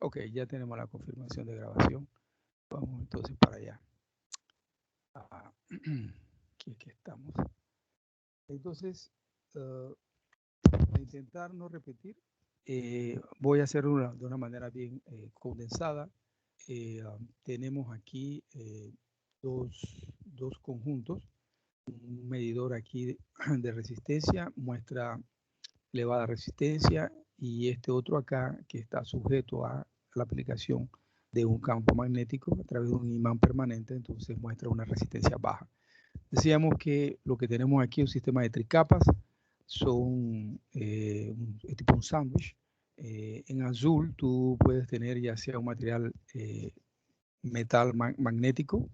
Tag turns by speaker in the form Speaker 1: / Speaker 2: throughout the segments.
Speaker 1: Ok, ya tenemos la confirmación de grabación. Vamos entonces para allá. Aquí estamos. Entonces, para intentar no repetir, voy a hacerlo de una manera bien condensada. Tenemos aquí dos conjuntos. Un medidor aquí de resistencia muestra elevada resistencia y este otro acá que está sujeto a la aplicación de un campo magnético a través de un imán permanente, entonces muestra una resistencia baja. Decíamos que lo que tenemos aquí es un sistema de tricapas, son tipo un sándwich. En azul tú puedes tener ya sea un material metal magnético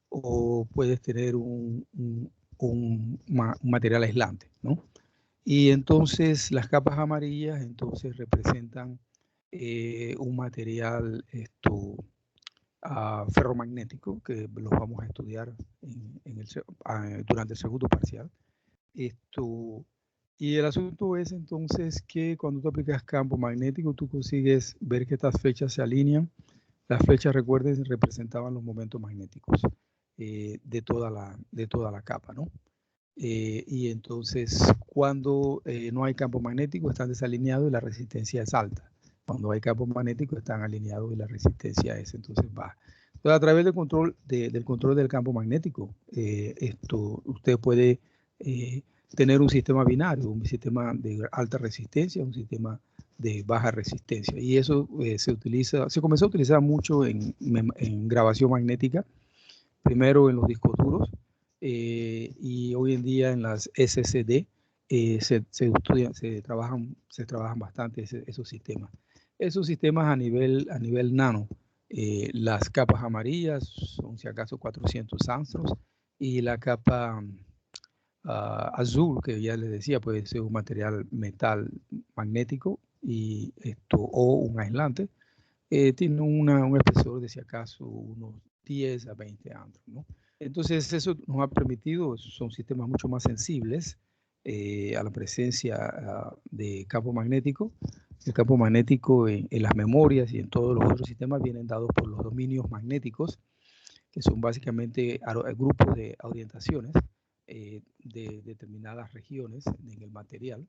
Speaker 1: o puedes tener un material aislante, ¿no? Y entonces las capas amarillas entonces representan un material ferromagnético que los vamos a estudiar durante el segundo parcial. Esto, y el asunto es entonces que cuando tú aplicas campo magnético, tú consigues ver que estas flechas se alinean. Las flechas, recuerden, representaban los momentos magnéticos de toda la capa, ¿no? Y entonces, cuando no hay campo magnético, están desalineados y la resistencia es alta. Cuando hay campo magnético, están alineados y la resistencia es entonces baja. Entonces, a través del control del campo magnético, usted puede tener un sistema binario, un sistema de alta resistencia, un sistema de baja resistencia. Y eso se comenzó a utilizar mucho en grabación magnética, primero en los discos duros, y hoy en día en las SSD se trabajan bastante esos sistemas. Esos sistemas a nivel nano, las capas amarillas son si acaso 400 angstros y la capa azul, que ya les decía, puede ser un material metal magnético o un aislante, tiene un espesor de si acaso unos 10 a 20 angstrom, ¿no? Entonces eso nos ha permitido, son sistemas mucho más sensibles a la presencia de campo magnético. El campo magnético en las memorias y en todos los otros sistemas vienen dados por los dominios magnéticos, que son básicamente grupos de orientaciones de determinadas regiones en el material,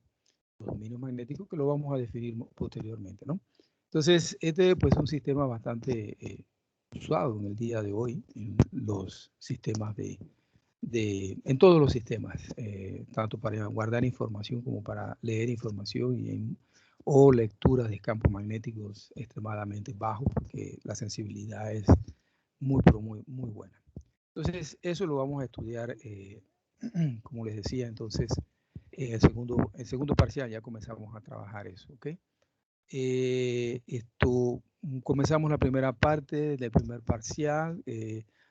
Speaker 1: los dominios magnéticos, que lo vamos a definir posteriormente, ¿no? Entonces, este pues, es un sistema bastante usado en el día de hoy en los sistemas en todos los sistemas, tanto para guardar información como para leer información o lectura de campos magnéticos extremadamente bajos, porque la sensibilidad es pero muy buena. Entonces, eso lo vamos a estudiar, como les decía, entonces, en el segundo parcial ya comenzamos a trabajar eso, ¿ok? Comenzamos la primera parte del primer parcial,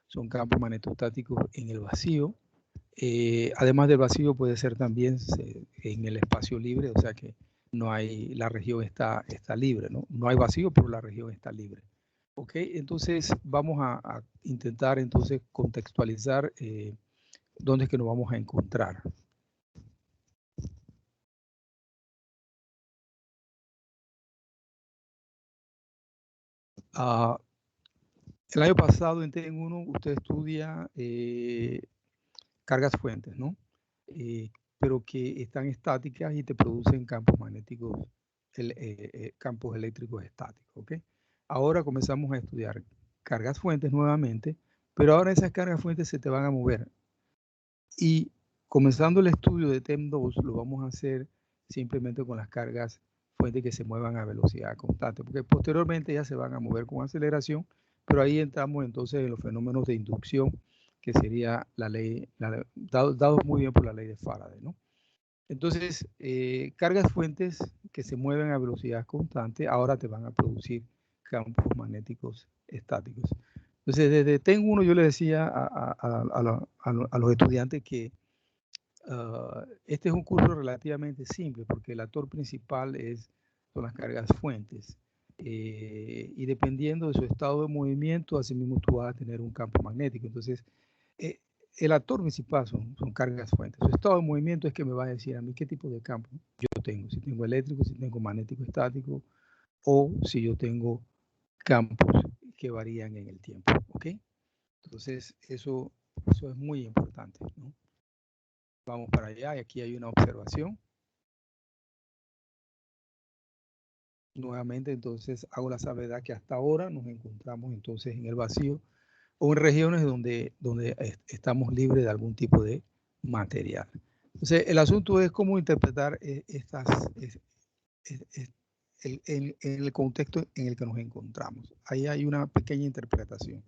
Speaker 1: son campos magnetostáticos en el vacío. Además del vacío puede ser también en el espacio libre, o sea que no hay, la región está libre, ¿no? No hay vacío, pero la región está libre. Ok, entonces vamos a intentar entonces contextualizar dónde es que nos vamos a encontrar. El año pasado en TEN 1 usted estudia cargas fuentes, ¿no? Pero que están estáticas y te producen campos magnéticos, campos eléctricos estáticos, ¿ok? Ahora comenzamos a estudiar cargas fuentes nuevamente, pero ahora esas cargas fuentes se te van a mover. Y comenzando el estudio de TEM 2, lo vamos a hacer simplemente con las cargas fuentes que se muevan a velocidad constante, porque posteriormente ya se van a mover con aceleración, pero ahí entramos entonces en los fenómenos de inducción, que sería dados muy bien por la ley de Faraday, ¿no? Entonces, cargas fuentes que se mueven a velocidad constante ahora te van a producir campos magnéticos estáticos. Entonces, desde TEN 1 yo le decía a los estudiantes que este es un curso relativamente simple porque el actor principal son las cargas fuentes. Y dependiendo de su estado de movimiento, así mismo tú vas a tener un campo magnético. Entonces, eh, el actor principal son cargas fuentes. Su estado de movimiento es que me va a decir a mí qué tipo de campo yo tengo. Si tengo eléctrico, si tengo magnético estático, o si yo tengo campos que varían en el tiempo, ¿ok? Entonces, eso es muy importante, ¿no? Vamos para allá y aquí hay una observación. Nuevamente, entonces, hago la salvedad que hasta ahora nos encontramos entonces en el vacío o en regiones donde estamos libres de algún tipo de material. Entonces, el asunto es cómo interpretar en el contexto en el que nos encontramos. Ahí hay una pequeña interpretación.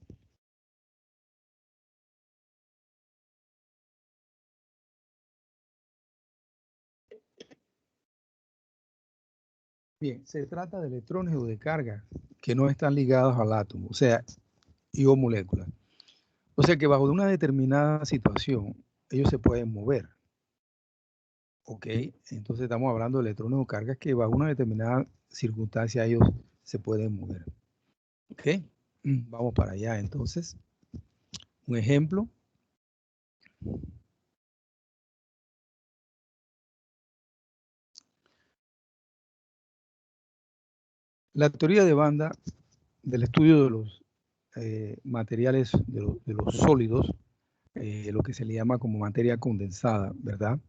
Speaker 1: Bien, se trata de electrones o de cargas que no están ligados al átomo, o sea, y o moléculas. O sea que bajo una determinada situación, ellos se pueden mover. ¿Ok? Entonces estamos hablando de electrones o cargas que bajo una determinada circunstancia ellos se pueden mover. ¿Ok? Vamos para allá entonces. Un ejemplo. La teoría de banda del estudio de los materiales, de los sólidos, lo que se le llama como materia condensada, ¿verdad?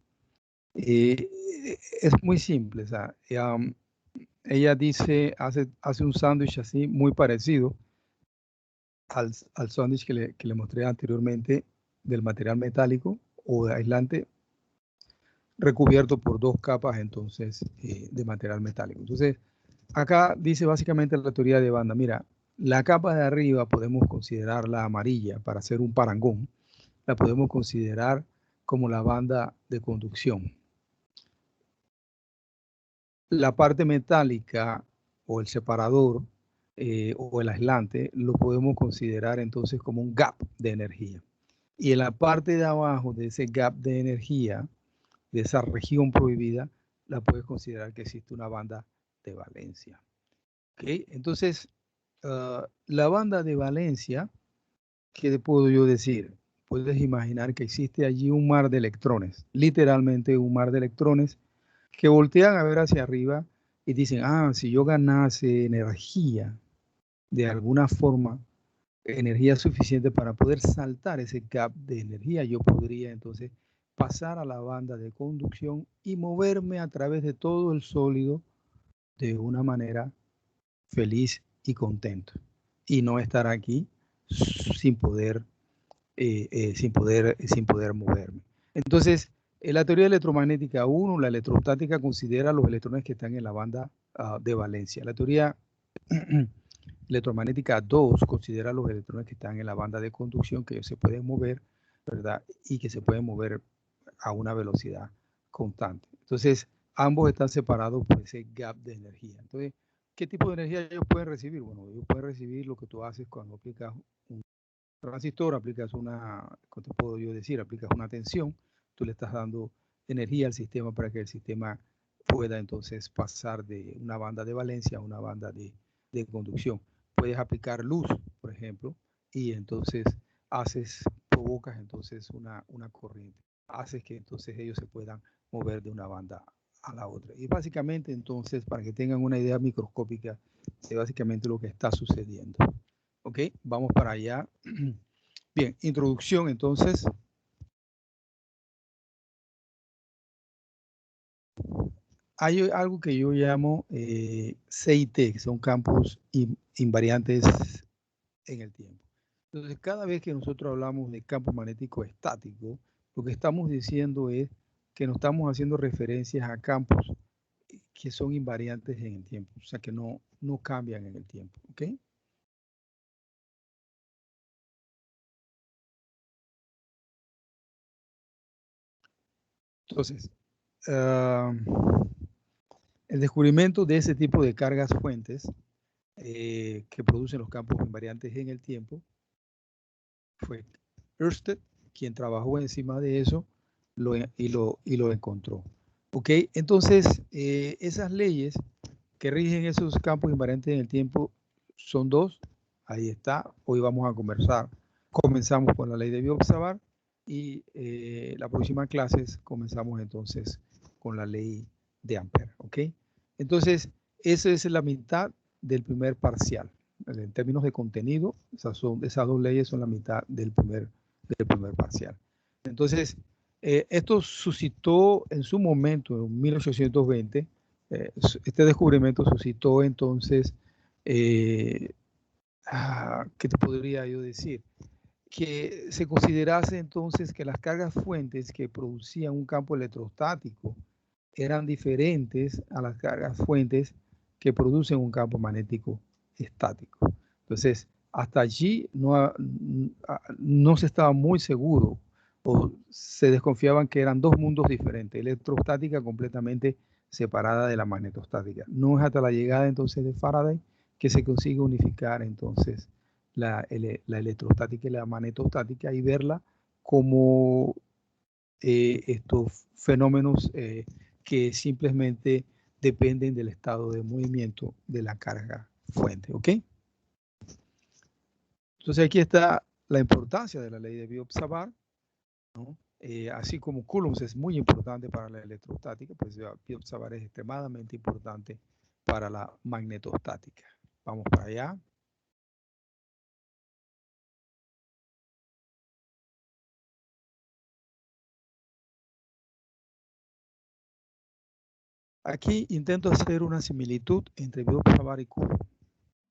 Speaker 1: Es muy simple. O sea, ella dice, hace un sándwich así muy parecido al sándwich que le mostré anteriormente del material metálico o de aislante recubierto por dos capas entonces de material metálico. Entonces, acá dice básicamente la teoría de banda. Mira, la capa de arriba podemos considerarla amarilla para hacer un parangón. La podemos considerar como la banda de conducción. La parte metálica o el separador o el aislante lo podemos considerar entonces como un gap de energía. Y en la parte de abajo de ese gap de energía, de esa región prohibida, la puedes considerar que existe una banda de valencia. ¿Okay? Entonces, la banda de valencia, ¿qué puedo yo decir? Puedes imaginar que existe allí un mar de electrones, literalmente un mar de electrones que voltean a ver hacia arriba y dicen, ah, si yo ganase energía de alguna forma, energía suficiente para poder saltar ese gap de energía, yo podría entonces pasar a la banda de conducción y moverme a través de todo el sólido de una manera feliz y contento y no estar aquí sin poder, sin poder moverme. Entonces, en la teoría electromagnética 1, la electrostática considera los electrones que están en la banda de valencia. La teoría electromagnética 2 considera los electrones que están en la banda de conducción, que ellos se pueden mover, ¿verdad? Y que se pueden mover a una velocidad constante. Entonces, ambos están separados por ese gap de energía. Entonces, ¿qué tipo de energía ellos pueden recibir? Bueno, ellos pueden recibir lo que tú haces cuando aplicas un transistor, aplicas una, ¿cómo te puedo yo decir? Aplicas una tensión, tú le estás dando energía al sistema para que el sistema pueda entonces pasar de una banda de valencia a una banda de conducción. Puedes aplicar luz, por ejemplo, y entonces provocas entonces una corriente. Haces que entonces ellos se puedan mover de una banda a la otra. Y básicamente entonces, para que tengan una idea microscópica de básicamente lo que está sucediendo. Ok, vamos para allá. Bien, introducción entonces. Hay algo que yo llamo CIT, que son campos invariantes en el tiempo. Entonces, cada vez que nosotros hablamos de campo magnético estático, lo que estamos diciendo es que no estamos haciendo referencias a campos que son invariantes en el tiempo, o sea, que no cambian en el tiempo. ¿Ok? Entonces, el descubrimiento de ese tipo de cargas fuentes que producen los campos invariantes en el tiempo fue Ørsted quien trabajó encima de eso y lo encontró. ¿Ok? Entonces, esas leyes que rigen esos campos invariantes en el tiempo son dos. Ahí está. Hoy vamos a conversar. Comenzamos con la ley de Biot-Savart y la próxima clase comenzamos entonces con la ley de Ampère. ¿Ok? Entonces, esa es la mitad del primer parcial. En términos de contenido, esas dos leyes son la mitad del primer parcial. Entonces, esto suscitó en su momento, en 1820, este descubrimiento suscitó entonces, ¿qué te podría yo decir? Que se considerase entonces que las cargas fuentes que producían un campo electrostático eran diferentes a las cargas fuentes que producen un campo magnético estático. Entonces, hasta allí no se estaba muy seguro o se desconfiaban que eran dos mundos diferentes, electrostática completamente separada de la magnetostática. No es hasta la llegada entonces de Faraday que se consigue unificar entonces la electrostática y la magnetostática y verla como estos fenómenos que simplemente dependen del estado de movimiento de la carga fuente, ¿ok? Entonces aquí está la importancia de la ley de Biot-Savart, ¿no? Así como Coulomb es muy importante para la electrostática, pues Biot-Savart es extremadamente importante para la magnetostática. Vamos para allá. Aquí intento hacer una similitud entre Biot-Savart y Coulomb.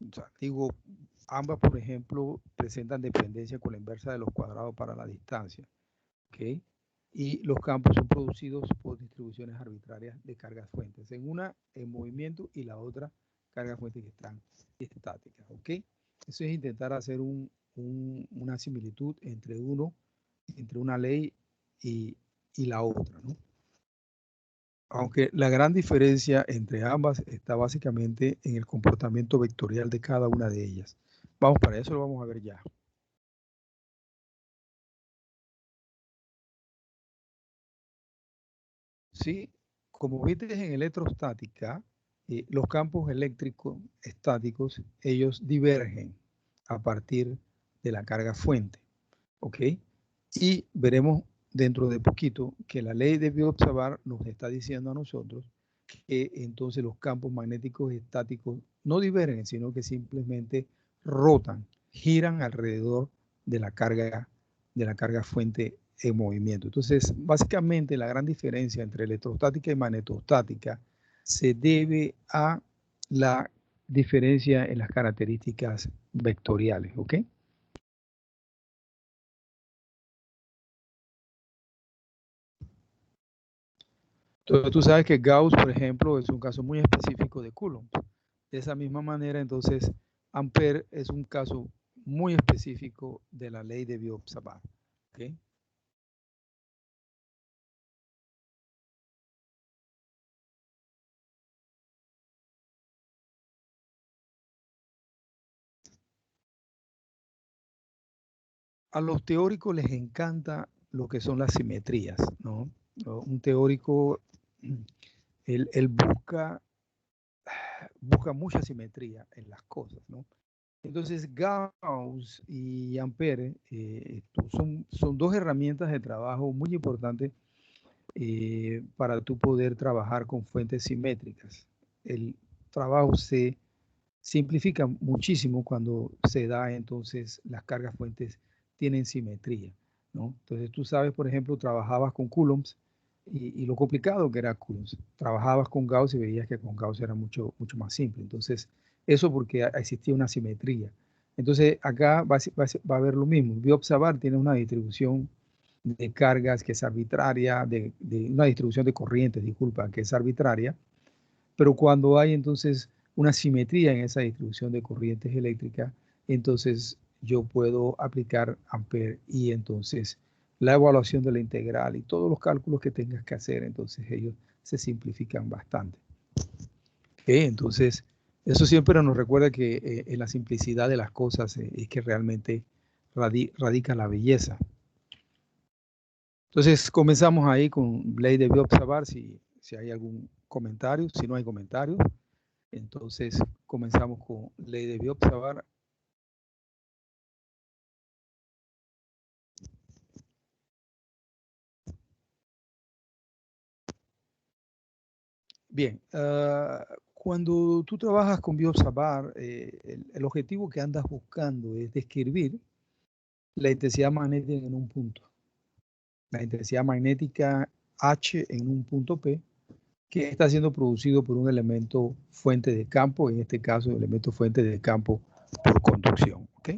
Speaker 1: O sea, digo, ambas, por ejemplo, presentan dependencia con la inversa de los cuadrados para la distancia. ¿Okay? Y los campos son producidos por distribuciones arbitrarias de cargas fuentes. En una en movimiento y la otra cargas fuentes que están estáticas. ¿Okay? Eso es intentar hacer una similitud entre una ley y la otra, ¿no? Aunque la gran diferencia entre ambas está básicamente en el comportamiento vectorial de cada una de ellas. Vamos para eso, lo vamos a ver ya. Sí, como viste en electrostática, los campos eléctricos estáticos, ellos divergen a partir de la carga fuente, ¿ok? Y veremos dentro de poquito que la ley de Biot-Savart nos está diciendo a nosotros que entonces los campos magnéticos estáticos no divergen, sino que simplemente rotan, giran alrededor de la carga fuente en movimiento. Entonces, básicamente la gran diferencia entre electrostática y magnetostática se debe a la diferencia en las características vectoriales, ¿ok? Entonces, tú sabes que Gauss, por ejemplo, es un caso muy específico de Coulomb. De esa misma manera, entonces, Ampère es un caso muy específico de la ley de Biot-Savart. ¿Okay? A los teóricos les encanta lo que son las simetrías, ¿no? Un teórico, él busca mucha simetría en las cosas, ¿no? Entonces, Gauss y Ampère son dos herramientas de trabajo muy importantes para tú poder trabajar con fuentes simétricas. El trabajo se simplifica muchísimo cuando se da entonces las cargas fuentes tienen simetría, ¿no? Entonces tú sabes, por ejemplo, trabajabas con coulombs y lo complicado que era coulombs. Trabajabas con Gauss y veías que con Gauss era mucho, mucho más simple. Entonces, eso porque existía una simetría. Entonces, acá va a haber lo mismo. Biot-Savart tiene una distribución de cargas que es arbitraria, de una distribución de corrientes, disculpa, que es arbitraria, pero cuando hay entonces una simetría en esa distribución de corrientes eléctricas, entonces yo puedo aplicar Ampère y entonces la evaluación de la integral y todos los cálculos que tengas que hacer, entonces ellos se simplifican bastante. Entonces, eso siempre nos recuerda que en la simplicidad de las cosas es que realmente radica la belleza. Entonces comenzamos ahí con ley de Biot-Savart, si hay algún comentario, si no hay comentarios, entonces comenzamos con ley de Biot-Savart. Bien, Cuando tú trabajas con BioObservar, el objetivo que andas buscando es describir la intensidad magnética en un punto. La intensidad magnética H en un punto P, que está siendo producido por un elemento fuente de campo, en este caso el elemento fuente de campo por conducción. ¿Ok?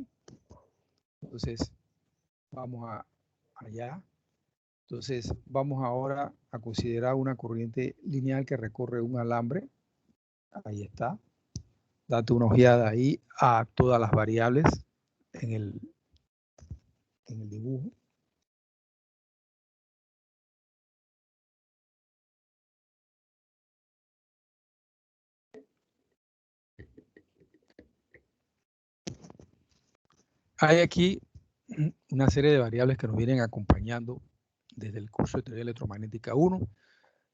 Speaker 1: Entonces, vamos allá. Entonces, vamos ahora a considerar una corriente lineal que recorre un alambre. Ahí está. Date una ojeada ahí a todas las variables en el dibujo. Hay aquí una serie de variables que nos vienen acompañando desde el curso de teoría electromagnética 1.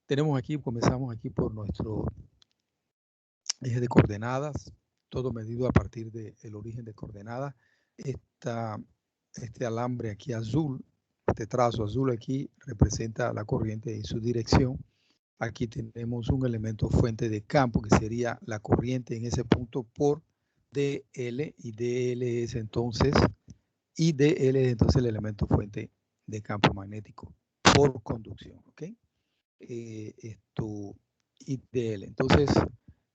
Speaker 1: Tenemos aquí, comenzamos aquí por nuestro eje de coordenadas, todo medido a partir del origen de coordenadas. Este alambre aquí azul, este trazo azul aquí representa la corriente en su dirección. Aquí tenemos un elemento fuente de campo que sería la corriente en ese punto por DL, y DL es entonces, el elemento fuente de campo magnético por conducción, ¿ok? IDL. Entonces,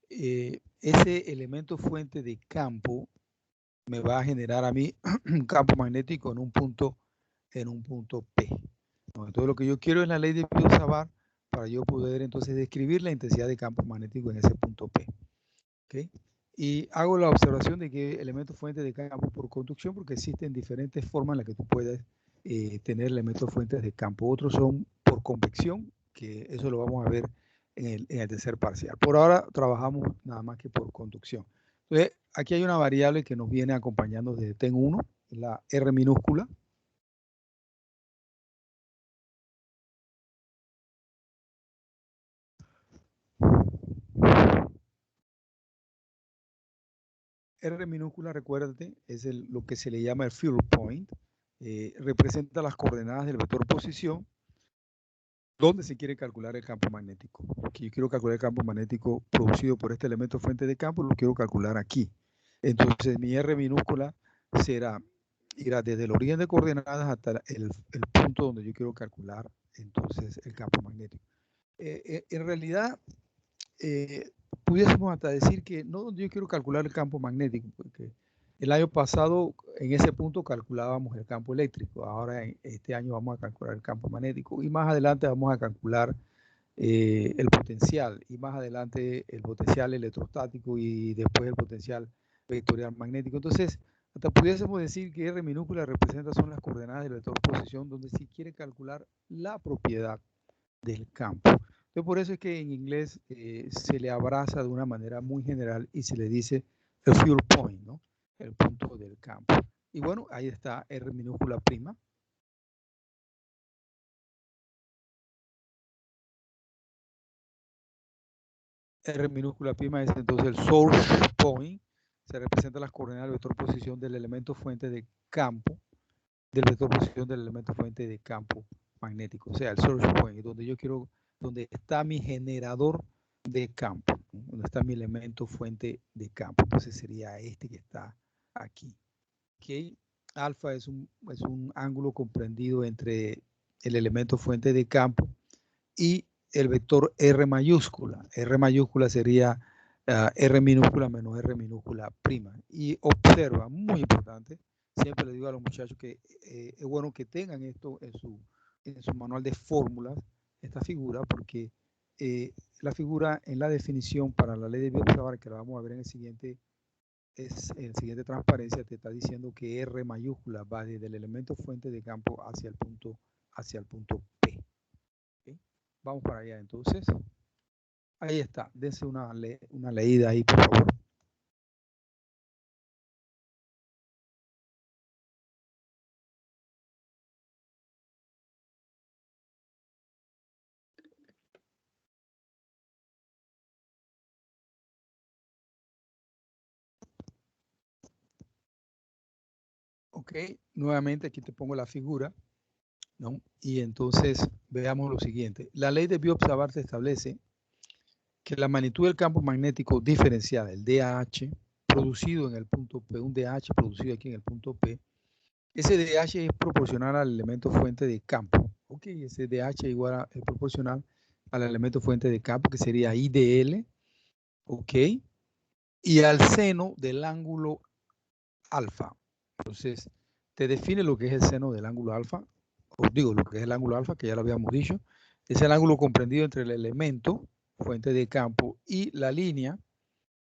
Speaker 1: ese elemento fuente de campo me va a generar a mí un campo magnético en un punto P. Entonces, lo que yo quiero es la ley de BioSavart para yo poder entonces describir la intensidad de campo magnético en ese punto P. ¿Okay? Y hago la observación de que elementos fuentes de campo por conducción, porque existen diferentes formas en las que tú puedes tener elementos fuentes de campo. Otros son por convección, que eso lo vamos a ver en el tercer parcial. Por ahora trabajamos nada más que por conducción. Entonces, aquí hay una variable que nos viene acompañando desde TEN 1, la R minúscula. R minúscula, recuérdate, es lo que se le llama el field point. Representa las coordenadas del vector posición donde se quiere calcular el campo magnético. Aquí yo quiero calcular el campo magnético producido por este elemento fuente de campo, lo quiero calcular aquí. Entonces mi R minúscula irá desde el origen de coordenadas hasta el punto donde yo quiero calcular entonces el campo magnético. En realidad, pudiésemos hasta decir que no donde yo quiero calcular el campo magnético, porque el año pasado en ese punto calculábamos el campo eléctrico, ahora este año vamos a calcular el campo magnético y más adelante vamos a calcular el potencial y más adelante el potencial electrostático y después el potencial vectorial magnético. Entonces, hasta pudiésemos decir que R minúscula representa son las coordenadas del vector posición donde se quiere calcular la propiedad del campo. Entonces, por eso es que en inglés se le abraza de una manera muy general y se le dice el field point, ¿no? El punto del campo. Y bueno, ahí está R minúscula prima. R minúscula prima es entonces el source point. Se representa las coordenadas del vector posición del elemento fuente de campo, del vector posición del elemento fuente de campo magnético. O sea, el source point, donde yo quiero, donde está mi generador de campo, ¿no? Donde está mi elemento fuente de campo. Entonces sería este que está aquí. ¿Okay? Alfa es un ángulo comprendido entre el elemento fuente de campo y el vector R mayúscula. R mayúscula sería R minúscula menos R minúscula prima. Y observa, muy importante, siempre le digo a los muchachos que es bueno que tengan esto en su manual de fórmulas, esta figura, porque la figura en la definición para la ley de BioSavart, que la vamos a ver en el siguiente transparencia, te está diciendo que R mayúscula va desde el elemento fuente de campo hacia el punto P. ¿Okay? Vamos para allá entonces. Ahí está, dense una leída ahí, por favor. Ok, nuevamente aquí te pongo la figura, ¿no? Y entonces veamos lo siguiente. La ley de BioSavart se establece que la magnitud del campo magnético diferencial, el DH, producido en el punto P, un DH producido aquí en el punto P, ese DH es proporcional al elemento fuente de campo. Ok, ese DH es proporcional al elemento fuente de campo, que sería IDL, ok, y al seno del ángulo alfa. Entonces, te define lo que es el seno del ángulo alfa, os digo lo que es el ángulo alfa, que ya lo habíamos dicho, es el ángulo comprendido entre el elemento fuente de campo y la línea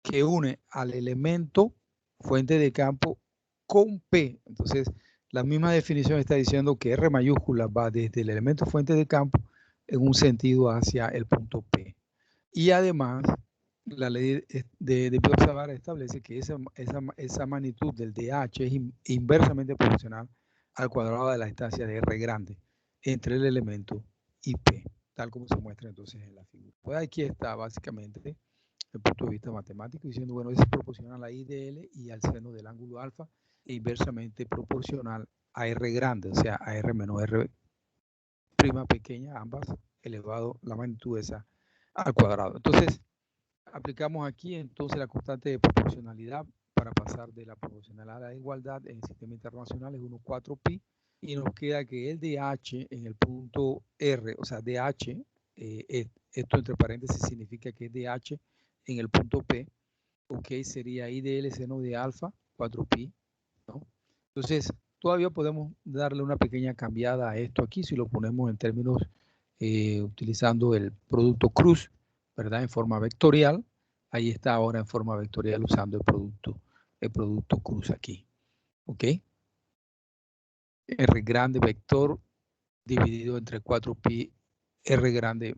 Speaker 1: que une al elemento fuente de campo con P. Entonces, la misma definición está diciendo que R mayúscula va desde el elemento fuente de campo en un sentido hacia el punto P. Y además, la ley de Biot-Savart establece que esa magnitud del DH es inversamente proporcional al cuadrado de la distancia de R grande entre el elemento y P, tal como se muestra entonces en la figura. Pues aquí está básicamente desde el punto de vista matemático, diciendo, bueno, es proporcional a IDL y al seno del ángulo alfa e inversamente proporcional a R grande, o sea, a R menos R prima pequeña, ambas elevado la magnitud esa al cuadrado. Entonces, aplicamos aquí entonces la constante de proporcionalidad para pasar de la proporcionalidad a la igualdad en el sistema internacional es 1,4pi y nos queda que el DH en el punto R, o sea, DH, esto entre paréntesis significa que es DH en el punto P, ok, sería IDL seno de alfa, 4pi, ¿no? Entonces, todavía podemos darle una pequeña cambiada a esto aquí si lo ponemos en términos utilizando el producto cruz, ¿verdad? En forma vectorial. Ahí está ahora en forma vectorial usando el producto cruz aquí. ¿Ok? R grande vector dividido entre 4pi R grande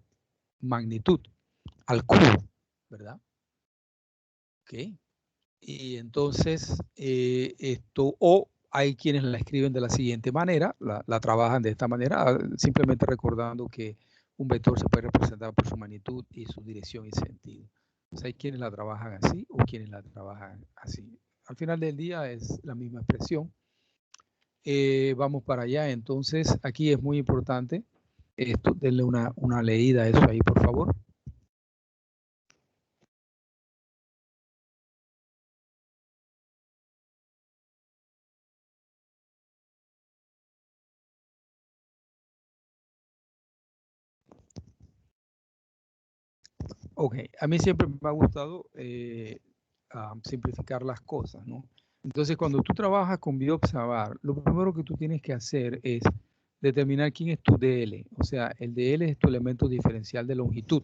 Speaker 1: magnitud al cubo, ¿verdad? ¿Ok? Y entonces esto, o hay quienes la escriben de la siguiente manera, la trabajan de esta manera, simplemente recordando que un vector se puede representar por su magnitud y su dirección y sentido. Entonces hay quienes la trabajan así o quienes la trabajan así. Al final del día es la misma expresión. Vamos para allá, entonces aquí es muy importante esto, denle una leída a eso ahí, por favor. Ok, a mí siempre me ha gustado simplificar las cosas, ¿no? Entonces, cuando tú trabajas con Biot-Savart, lo primero que tú tienes que hacer es determinar quién es tu DL. O sea, el DL es tu elemento diferencial de longitud.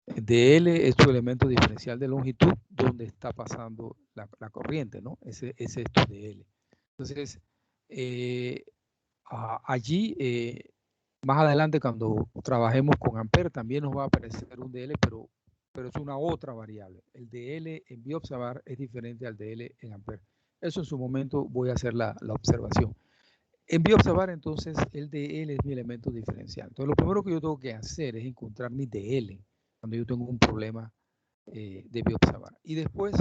Speaker 1: El DL es tu elemento diferencial de longitud donde está pasando la corriente, ¿no? Ese es tu DL. Entonces, allí, más adelante, cuando trabajemos con Ampere, también nos va a aparecer un DL, pero es una otra variable. El DL en Biot-Savart es diferente al DL en Ampere. Eso en su momento voy a hacer la observación. En Biot-Savart, entonces, el DL es mi elemento diferencial. Entonces, lo primero que yo tengo que hacer es encontrar mi DL cuando yo tengo un problema de Biot-Savart. Y después,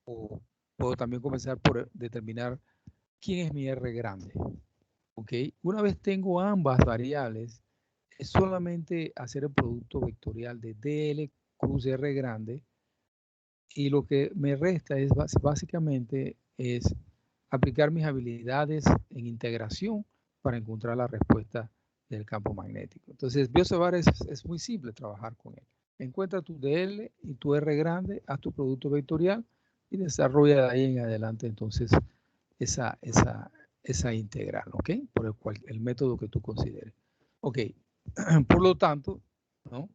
Speaker 1: puedo también comenzar por determinar quién es mi R grande. ¿Ok? Una vez tengo ambas variables, es solamente hacer el producto vectorial de DL cruz R grande y lo que me resta es básicamente es aplicar mis habilidades en integración para encontrar la respuesta del campo magnético. Entonces, Biot-Savart es muy simple trabajar con él. Encuentra tu DL y tu R grande, haz tu producto vectorial y desarrolla de ahí en adelante entonces esa integral, ¿ok? Por el método que tú consideres. Ok, por lo tanto, ¿no?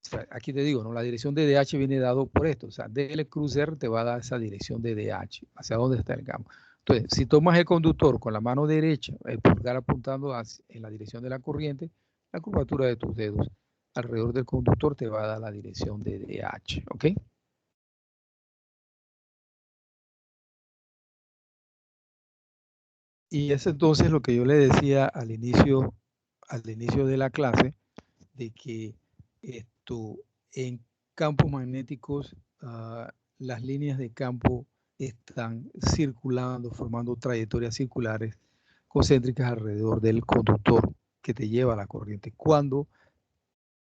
Speaker 1: O sea, aquí te digo, ¿no? La dirección de DH viene dado por esto. O sea, DL cruz R te va a dar esa dirección de DH, hacia dónde está el campo. Entonces, si tomas el conductor con la mano derecha, el pulgar apuntando en la dirección de la corriente, la curvatura de tus dedos alrededor del conductor te va a dar la dirección de DH, ¿ok? Y es entonces lo que yo le decía al inicio de la clase, de que esto, en campos magnéticos, las líneas de campo están circulando, formando trayectorias circulares concéntricas alrededor del conductor que te lleva la corriente. Cuando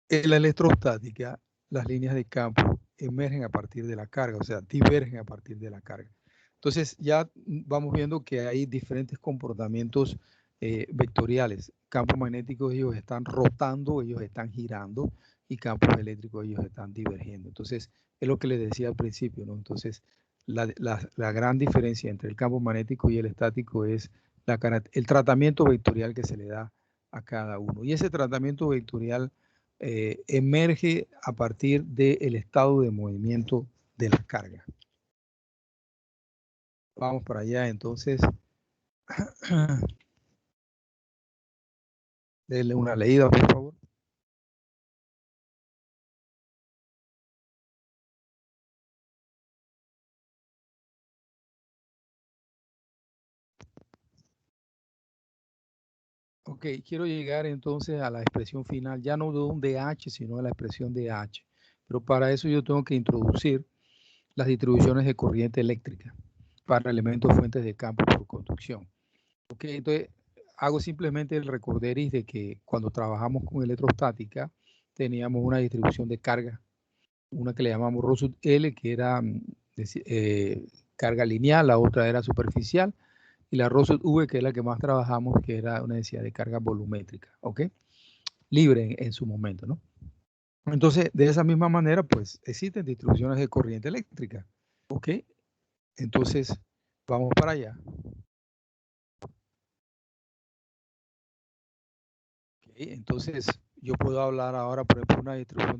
Speaker 1: en la electrostática, las líneas de campo emergen a partir de la carga, o sea, divergen a partir de la carga. Entonces ya vamos viendo que hay diferentes comportamientos vectoriales. Campos magnéticos ellos están rotando, ellos están girando, y campos eléctricos ellos están divergiendo. Entonces, es lo que les decía al principio, ¿no? Entonces, la gran diferencia entre el campo magnético y el estático es el tratamiento vectorial que se le da a cada uno. Y ese tratamiento vectorial emerge a partir del estado de movimiento de la carga. Vamos para allá, entonces. Denle una leída, por favor. Ok, quiero llegar entonces a la expresión final, ya no de un DH, sino de la expresión de H. Pero para eso yo tengo que introducir las distribuciones de corriente eléctrica para elementos fuentes de campo por conducción. Ok, entonces hago simplemente el recorderis de que cuando trabajamos con electrostática teníamos una distribución de carga, una que le llamamos ρ sub L, que era carga lineal, la otra era superficial, y la ρ sub V, que es la que más trabajamos, que era una densidad de carga volumétrica, ¿ok? Libre en su momento, ¿no? Entonces, de esa misma manera, pues existen distribuciones de corriente eléctrica, ¿ok? Entonces, vamos para allá. Okay, entonces, yo puedo hablar ahora, por ejemplo, una distribución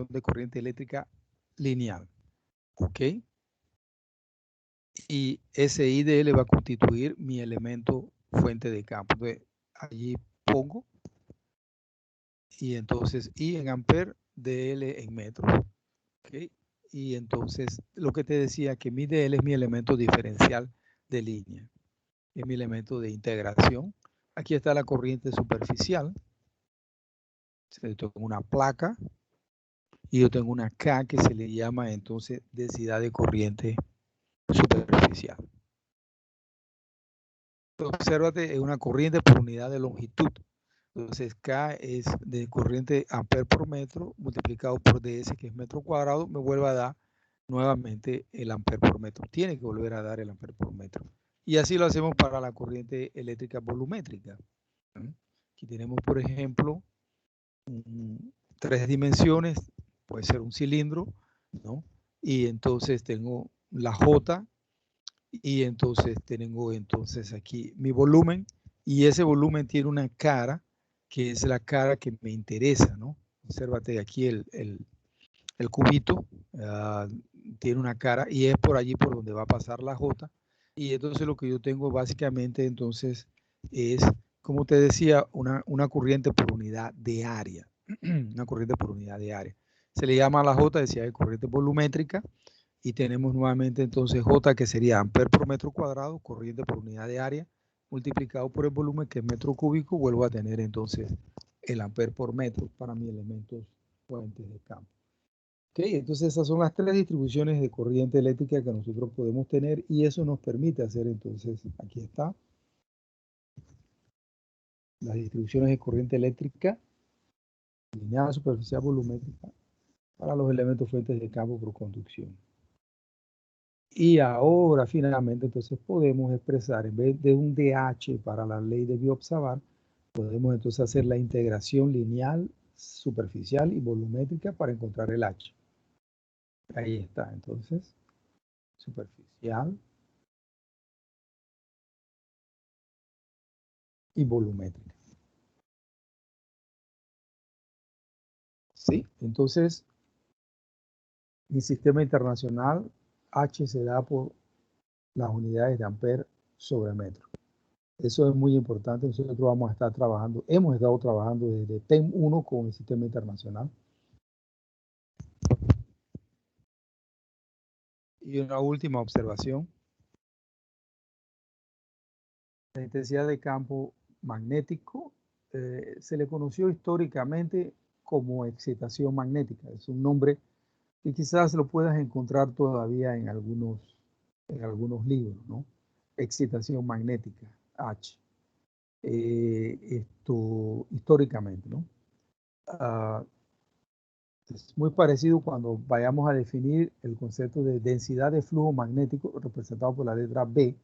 Speaker 1: de corriente eléctrica lineal, ¿ok? Y ese IDL va a constituir mi elemento fuente de campo. Entonces, allí pongo, y entonces I en amper, DL en metros, ¿ok? Y entonces, lo que te decía, que mi DL es mi elemento diferencial de línea, es mi elemento de integración. Aquí está la corriente superficial. Yo tengo una placa y yo tengo una K que se le llama entonces densidad de corriente superficial. Obsérvate, es una corriente por unidad de longitud. Entonces K es de corriente amper por metro multiplicado por DS, que es metro cuadrado, me vuelve a dar nuevamente el amper por metro. Tiene que volver a dar el amper por metro. Y así lo hacemos para la corriente eléctrica volumétrica. Aquí tenemos, por ejemplo, tres dimensiones, puede ser un cilindro, ¿no? Y entonces tengo la J, y entonces tengo entonces aquí mi volumen, y ese volumen tiene una cara que es la cara que me interesa, ¿no? Obsérvate aquí el cubito, tiene una cara y es por allí por donde va a pasar la J. Y entonces lo que yo tengo básicamente entonces es, como te decía, una corriente por unidad de área. Una corriente por unidad de área. Se le llama a la J, decía, de corriente volumétrica. Y tenemos nuevamente entonces J, que sería amper por metro cuadrado, corriente por unidad de área, multiplicado por el volumen, que es metro cúbico. Vuelvo a tener entonces el amper por metro para mis elementos fuentes de campo. Ok, entonces esas son las tres distribuciones de corriente eléctrica que nosotros podemos tener, y eso nos permite hacer entonces, aquí está, las distribuciones de corriente eléctrica lineal, superficial, volumétrica para los elementos fuentes de campo por conducción. Y ahora finalmente entonces podemos expresar, en vez de un DH para la ley de Biot-Savart, podemos entonces hacer la integración lineal, superficial y volumétrica para encontrar el H. Ahí está, entonces, superficial y volumétrica. ¿Sí? Entonces, mi sistema internacional, H se da por las unidades de amper sobre metro. Eso es muy importante. Nosotros vamos a estar trabajando, hemos estado trabajando desde TEM 1 con el sistema internacional. Y una última observación. La intensidad de campo magnético se le conoció históricamente como excitación magnética. Es un nombre que quizás lo puedas encontrar todavía en algunos libros, ¿no? Excitación magnética, H. Esto históricamente, ¿no? Es muy parecido cuando vayamos a definir el concepto de densidad de flujo magnético, representado por la letra B.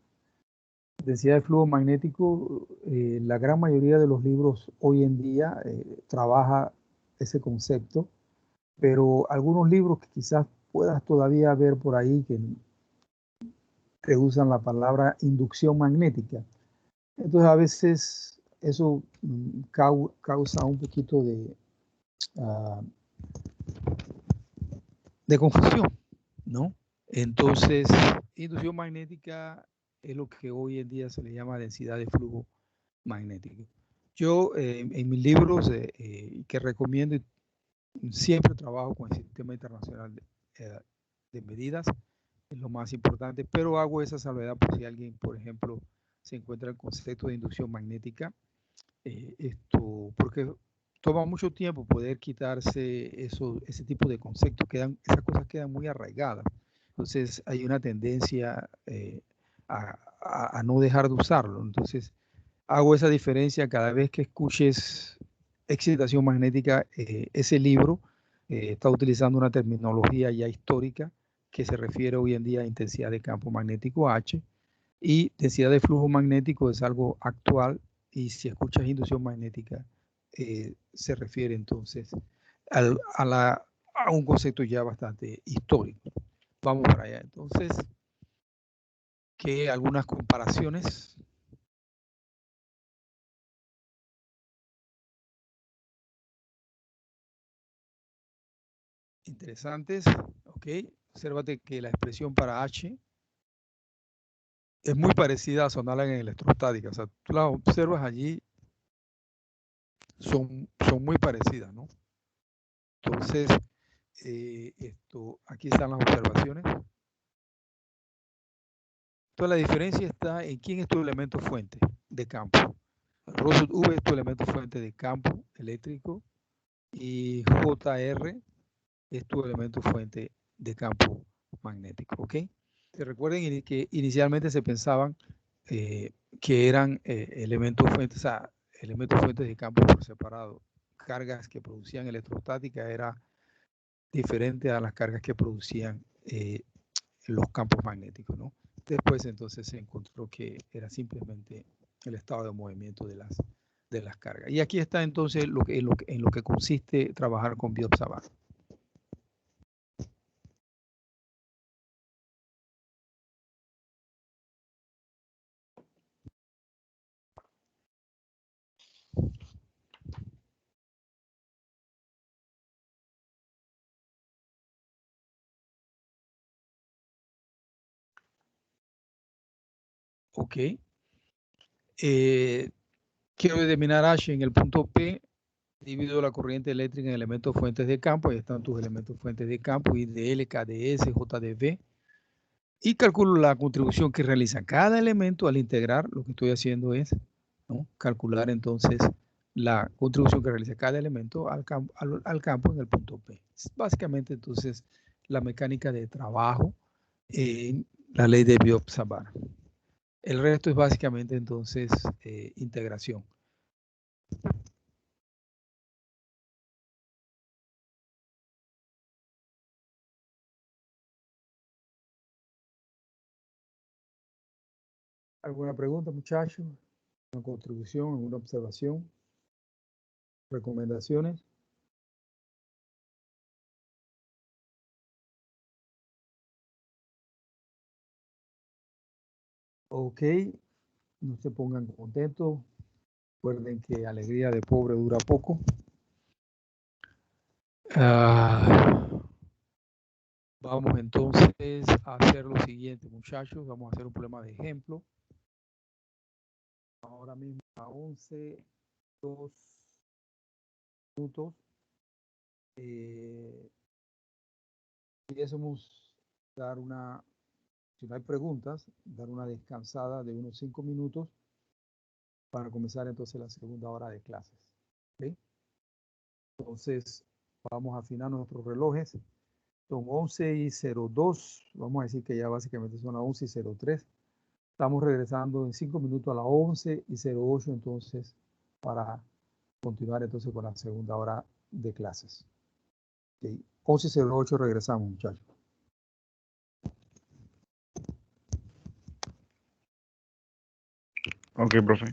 Speaker 1: Densidad de flujo magnético, la gran mayoría de los libros hoy en día trabaja ese concepto, pero algunos libros que quizás puedas todavía ver por ahí que usan la palabra inducción magnética. Entonces a veces eso causa un poquito de confusión, ¿no? Entonces, inducción magnética es lo que hoy en día se le llama densidad de flujo magnético. Yo en mis libros que recomiendo, siempre trabajo con el Sistema Internacional de Medidas, es lo más importante, pero hago esa salvedad por si alguien, por ejemplo, se encuentra el concepto de inducción magnética, porque toma mucho tiempo poder quitarse ese tipo de conceptos, esas cosas quedan muy arraigadas. Entonces hay una tendencia a no dejar de usarlo. Entonces hago esa diferencia cada vez que escuches excitación magnética. Ese libro está utilizando una terminología ya histórica que se refiere hoy en día a intensidad de campo magnético H, y densidad de flujo magnético es algo actual, y si escuchas inducción magnética se refiere entonces a un concepto ya bastante histórico. Vamos para allá. Entonces, que algunas comparaciones interesantes. Ok, obsérvate que la expresión para H es muy parecida a sonarla en electrostática. O sea, tú la observas allí, son muy parecidas, ¿no? Entonces, aquí están las observaciones. Entonces, la diferencia está en quién es tu elemento fuente de campo. Rho V es tu elemento fuente de campo eléctrico y JR es tu elemento fuente de campo magnético, ¿ok? Se recuerden que inicialmente se pensaban que eran elementos fuentes, o sea, elementos fuentes de campo por separado. Cargas que producían electrostática era diferente a las cargas que producían los campos magnéticos, ¿no? Después entonces se encontró que era simplemente el estado de movimiento de las cargas. Y aquí está entonces en lo que consiste trabajar con Biot-Savart. Ok. Quiero determinar H en el punto P. Divido la corriente eléctrica en elementos fuentes de campo. Ahí están tus elementos fuentes de campo, IDL, KDS, JDV. Y calculo la contribución que realiza cada elemento al integrar. Lo que estoy haciendo es, ¿no?, calcular entonces la contribución que realiza cada elemento al campo en el punto P. Básicamente entonces la mecánica de trabajo en la ley de Biot-Savart. El resto es básicamente entonces integración. ¿Alguna pregunta, muchachos? ¿Una contribución, alguna observación? ¿Recomendaciones? Ok, no se pongan contentos. Recuerden que alegría de pobre dura poco. Vamos entonces a hacer lo siguiente, muchachos. Vamos a hacer un problema de ejemplo. Ahora mismo a 11, 2 minutos. Pudiésemos dar si no hay preguntas, dar una descansada de unos 5 minutos para comenzar entonces la segunda hora de clases. ¿Okay? Entonces, vamos a afinar nuestros relojes. Son 11:02. Vamos a decir que ya básicamente son las 11:03. Estamos regresando en 5 minutos a las 11:08 entonces para continuar entonces con la segunda hora de clases. Ok, 11:08 regresamos, muchachos.
Speaker 2: Ok, profe.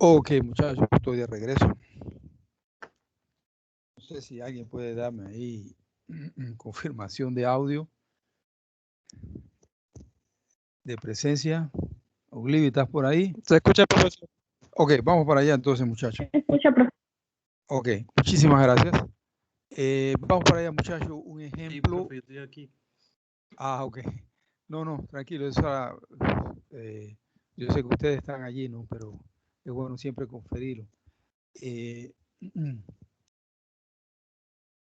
Speaker 1: Ok, muchachos, estoy de regreso. No sé si alguien puede darme ahí confirmación de audio, de presencia. Oblivi, ¿estás por ahí?
Speaker 2: ¿Se escucha, profesor?
Speaker 1: Ok, vamos para allá entonces, muchachos.
Speaker 3: Escucha, profesor.
Speaker 1: Ok, muchísimas gracias. Vamos para allá, muchachos. Un
Speaker 2: Sí,
Speaker 1: ejemplo.
Speaker 2: profe, yo estoy aquí.
Speaker 1: Ah, ok. No, tranquilo. Eso yo sé que ustedes están allí, ¿no? Pero es bueno siempre conferirlo.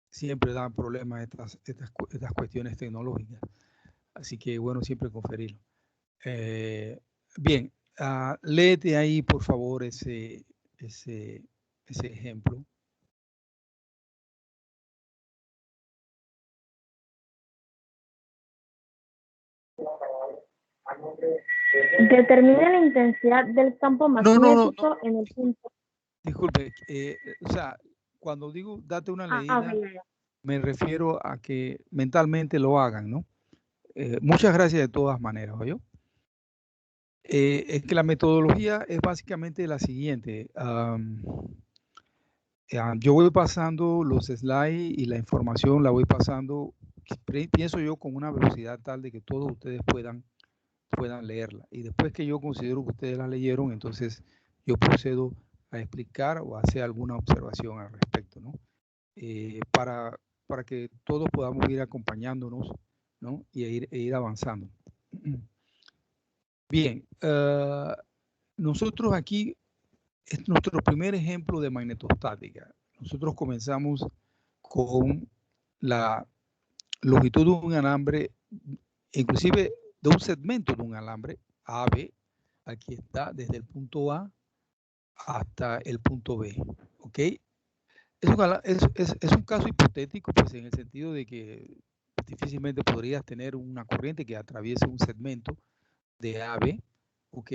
Speaker 1: Siempre dan problemas estas cuestiones tecnológicas. Así que bueno siempre conferirlo. Bien, léete ahí por favor ese ejemplo.
Speaker 3: Determina la intensidad del campo magnético en el punto.
Speaker 1: Disculpe, o sea, cuando digo date una leída,
Speaker 3: Ya.
Speaker 1: me refiero a que mentalmente lo hagan, ¿no? Muchas gracias de todas maneras, ¿oyó? Es que la metodología es básicamente la siguiente. Yo voy pasando los slides y la información la voy pasando, pienso yo, con una velocidad tal de que todos ustedes puedan leerla. Y después que yo considero que ustedes la leyeron, entonces yo procedo a explicar o a hacer alguna observación al respecto, ¿no? Para que todos podamos ir acompañándonos, ¿no? Y ir avanzando. Bien, nosotros aquí es nuestro primer ejemplo de magnetostática. Nosotros comenzamos con la longitud de un alambre, inclusive de un segmento de un alambre AB. Aquí está, desde el punto A hasta el punto B. ¿Ok? Es un caso hipotético, pues en el sentido de que difícilmente podrías tener una corriente que atraviese un segmento de AB. ¿Ok?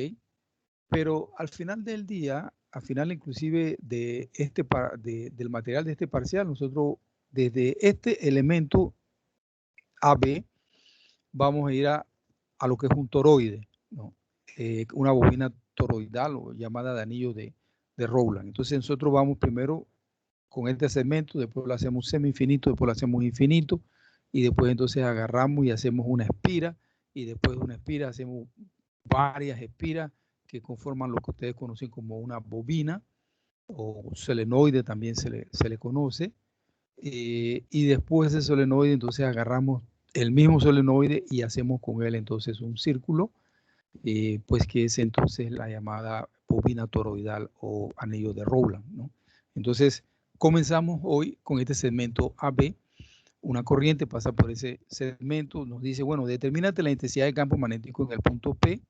Speaker 1: Pero al final del día, al final inclusive del material de este parcial, nosotros desde este elemento AB vamos a ir a lo que es un toroide, ¿no? Una bobina toroidal o llamada de anillo de Rowland. Entonces nosotros vamos primero con este segmento, después lo hacemos semi-infinito, después lo hacemos infinito, y después entonces agarramos y hacemos una espira, y después de una espira hacemos varias espiras que conforman lo que ustedes conocen como una bobina, o solenoide también se le conoce, y después de solenoide entonces agarramos el mismo solenoide y hacemos con él entonces un círculo, pues que es entonces la llamada bobina toroidal o anillo de Rowland, ¿no? Entonces comenzamos hoy con este segmento AB. Una corriente pasa por ese segmento, nos dice, bueno, determínate la intensidad de campo magnético en el punto P,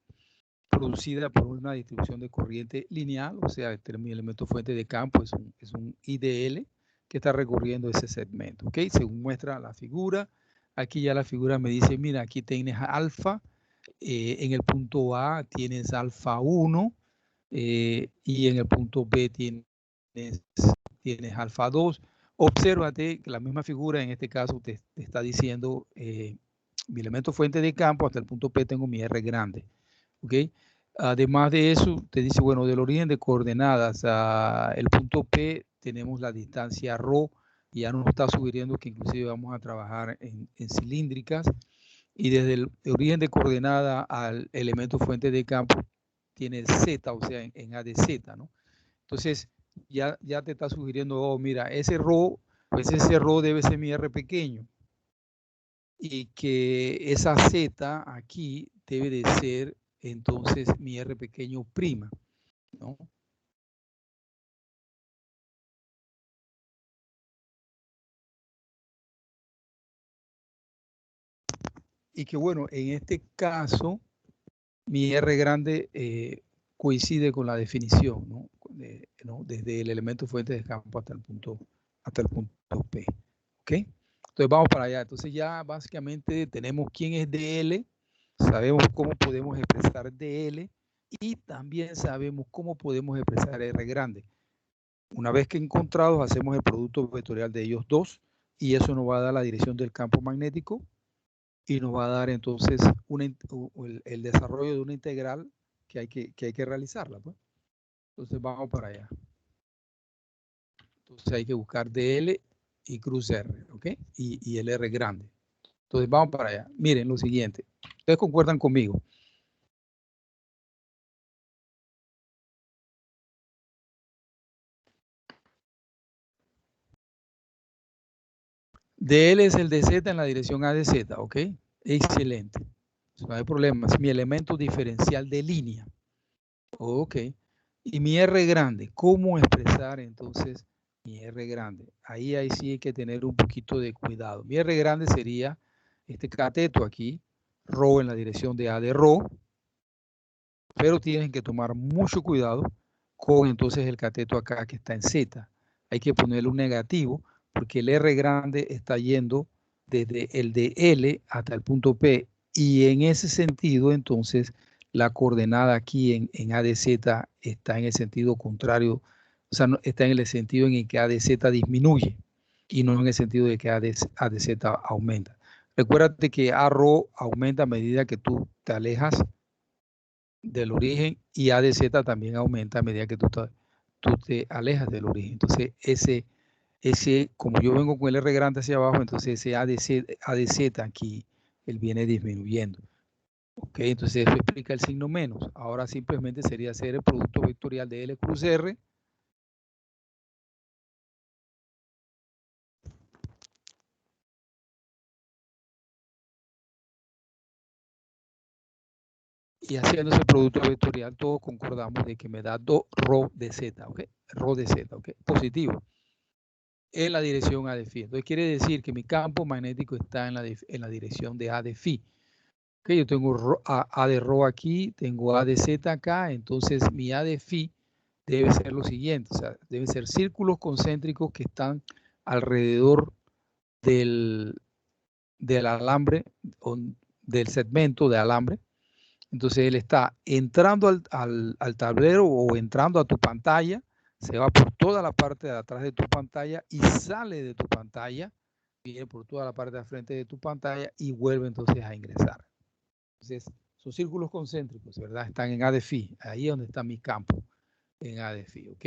Speaker 1: producida por una distribución de corriente lineal, o sea, el elemento fuente de campo es un IDL que está recorriendo ese segmento, ¿ok? Según muestra la figura, aquí ya la figura me dice, mira, aquí tienes alfa, en el punto A tienes alfa 1, y en el punto B tienes alfa 2. Obsérvate que la misma figura en este caso te está diciendo mi elemento fuente de campo hasta el punto P tengo mi R grande. ¿Ok? Además de eso, te dice, bueno, del origen de coordenadas a el punto P tenemos la distancia ρ, y ya nos está sugiriendo que inclusive vamos a trabajar en cilíndricas, y desde el origen de coordenada al elemento fuente de campo tiene Z, o sea, en A de Z, ¿no? Entonces, ya te está sugiriendo, oh, mira, ese ρ, pues ese ρ debe ser mi R pequeño, y que esa Z aquí debe de ser entonces mi R pequeño prima, ¿no? Y que bueno, en este caso, mi R grande coincide con la definición, ¿no? ¿no? Desde el elemento fuente de campo hasta el punto P. ¿Ok? Entonces vamos para allá. Entonces ya básicamente tenemos quién es DL, sabemos cómo podemos expresar DL, y también sabemos cómo podemos expresar R grande. Una vez que encontrados, hacemos el producto vectorial de ellos dos, y eso nos va a dar la dirección del campo magnético, y nos va a dar entonces el desarrollo de una integral que hay que realizarla, pues. Entonces vamos para allá. Entonces hay que buscar DL y cruz R, ¿ok? Y el R grande. Entonces vamos para allá. Miren lo siguiente. Ustedes concuerdan conmigo. DL es el de Z en la dirección A de Z, ¿ok? Excelente. No hay problema. Es mi elemento diferencial de línea. Ok. Y mi R grande, ¿cómo expresar entonces mi R grande? Ahí sí hay que tener un poquito de cuidado. Mi R grande sería este cateto aquí, ρ en la dirección de A de ρ, pero tienen que tomar mucho cuidado con entonces el cateto acá que está en Z. Hay que ponerle un negativo porque el R grande está yendo desde el de L hasta el punto P y en ese sentido entonces la coordenada aquí en A de Z está en el sentido contrario, o sea, está en el sentido en el que A de Z disminuye y no en el sentido de que A de Z aumenta. Recuérdate que A ρ aumenta a medida que tú te alejas del origen y A de Z también aumenta a medida que tú te alejas del origen. Entonces, como yo vengo con el R grande hacia abajo, entonces ese A de Z aquí, él viene disminuyendo. Ok, entonces eso explica el signo menos. Ahora simplemente sería hacer el producto vectorial de L cruz R. Y haciendo ese producto vectorial, todos concordamos de que me da 2 ρ de Z, ¿ok? Ρ de Z, ¿ok? Positivo. En la dirección A de phi. Entonces quiere decir que mi campo magnético está en la dirección de A de phi. Okay, yo tengo A de ρ aquí, tengo A de Z acá, entonces mi A de phi debe ser lo siguiente, o sea, deben ser círculos concéntricos que están alrededor del alambre, o del segmento de alambre. Entonces él está entrando al tablero o entrando a tu pantalla, se va por toda la parte de atrás de tu pantalla y sale de tu pantalla, viene por toda la parte de frente de tu pantalla y vuelve entonces a ingresar. Entonces, son círculos concéntricos, ¿verdad? Están en A de phi, ahí es donde está mi campo, en A de phi, ¿ok?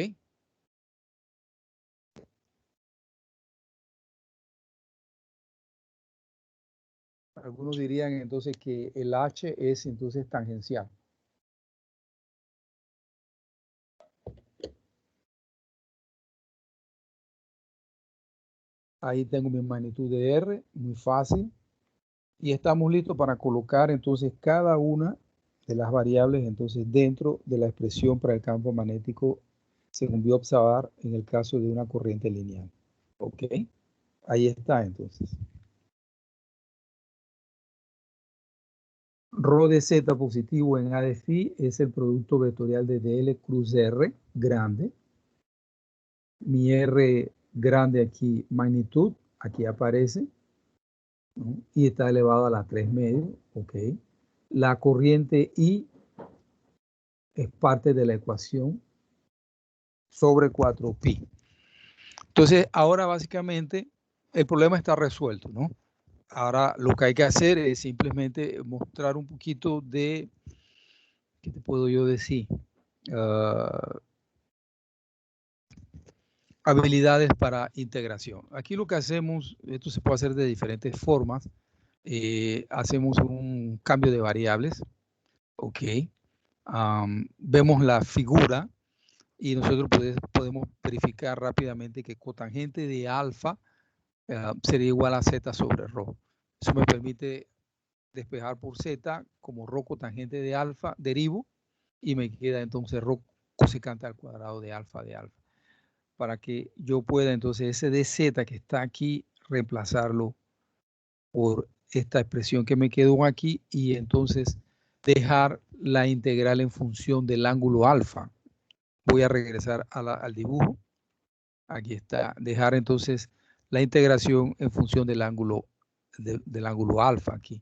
Speaker 1: Algunos dirían entonces que el H es entonces tangencial. Ahí tengo mi magnitud de R, muy fácil. Y estamos listos para colocar entonces cada una de las variables entonces dentro de la expresión para el campo magnético según voy a observar en el caso de una corriente lineal. ¿Ok? Ahí está entonces. Rho de Z positivo en A de phi es el producto vectorial de DL cruz R grande. Mi R grande aquí, magnitud, aquí aparece, ¿no? Y está elevado a la 3 medio, ok. La corriente I es parte de la ecuación sobre 4pi. Entonces, ahora básicamente el problema está resuelto, ¿no? Ahora lo que hay que hacer es simplemente mostrar un poquito de, ¿qué te puedo yo decir? Habilidades para integración. Aquí lo que hacemos, esto se puede hacer de diferentes formas. Hacemos un cambio de variables, ok. Vemos la figura y nosotros podemos verificar rápidamente que cotangente de alfa sería igual a z sobre ρ. Eso me permite despejar por z como ρ cotangente de alfa, derivo, y me queda entonces ρ cosecante al cuadrado de alfa, para que yo pueda entonces ese dz que está aquí reemplazarlo por esta expresión que me quedó aquí y entonces dejar la integral en función del ángulo alfa. Voy a regresar al dibujo. Aquí está. Dejar entonces la integración en función del ángulo alfa aquí.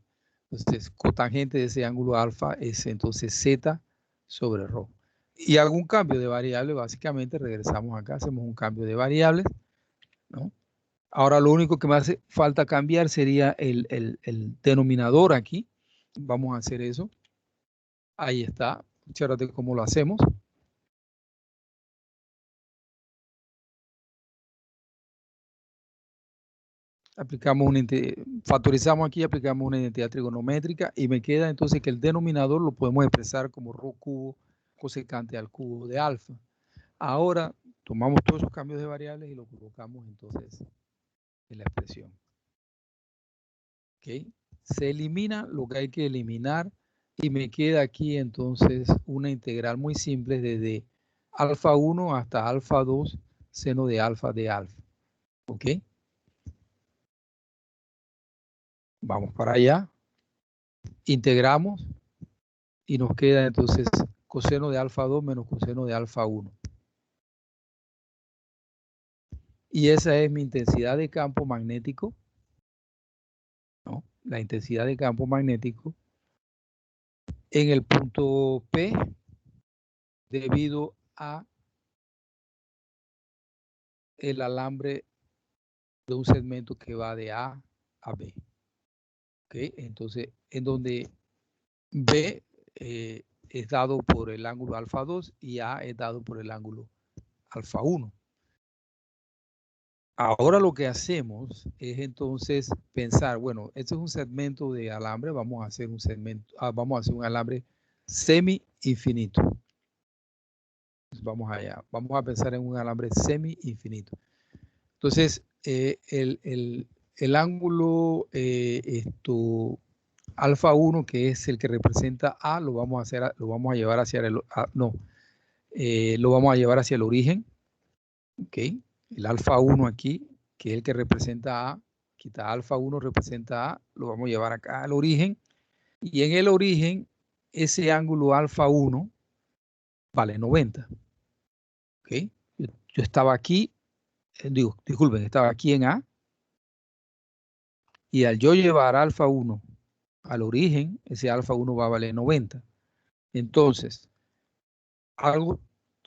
Speaker 1: Entonces, cotangente de ese ángulo alfa es entonces z sobre ρ. Y hago un cambio de variable, básicamente regresamos acá, hacemos un cambio de variables, ¿no? Ahora lo único que me hace falta cambiar sería el denominador aquí. Vamos a hacer eso. Ahí está. Fíjate cómo lo hacemos. aplicamos factorizamos aquí, aplicamos una identidad trigonométrica y me queda entonces que el denominador lo podemos expresar como rho cubo cosecante al cubo de alfa. Ahora tomamos todos esos cambios de variables y lo colocamos entonces en la expresión. ¿Okay? Se elimina lo que hay que eliminar y me queda aquí entonces una integral muy simple desde alfa 1 hasta alfa 2 seno de alfa. ¿Ok? Vamos para allá. Integramos y nos queda entonces coseno de alfa 2 menos coseno de alfa 1. Y esa es mi intensidad de campo magnético, ¿no? La intensidad de campo magnético en el punto P debido a el alambre de un segmento que va de A a B. ¿Okay? Entonces, en donde B es dado por el ángulo alfa 2 y A es dado por el ángulo alfa 1. Ahora lo que hacemos es entonces pensar, bueno, este es un segmento de alambre, vamos a hacer un segmento, vamos a hacer un alambre semi-infinito. Vamos allá, vamos a pensar en un alambre semi-infinito. Entonces, el ángulo alfa 1, que es el que representa A, lo vamos a llevar hacia lo vamos a llevar hacia el origen. ¿Ok? El alfa 1 aquí, que es el que representa A, quita alfa 1 representa A, lo vamos a llevar acá al origen. Y en el origen, ese ángulo alfa 1 vale 90. ¿Ok? Yo estaba aquí, disculpen, estaba aquí en A. Y al yo llevar alfa 1 al origen, ese alfa 1 va a valer 90. Entonces, algo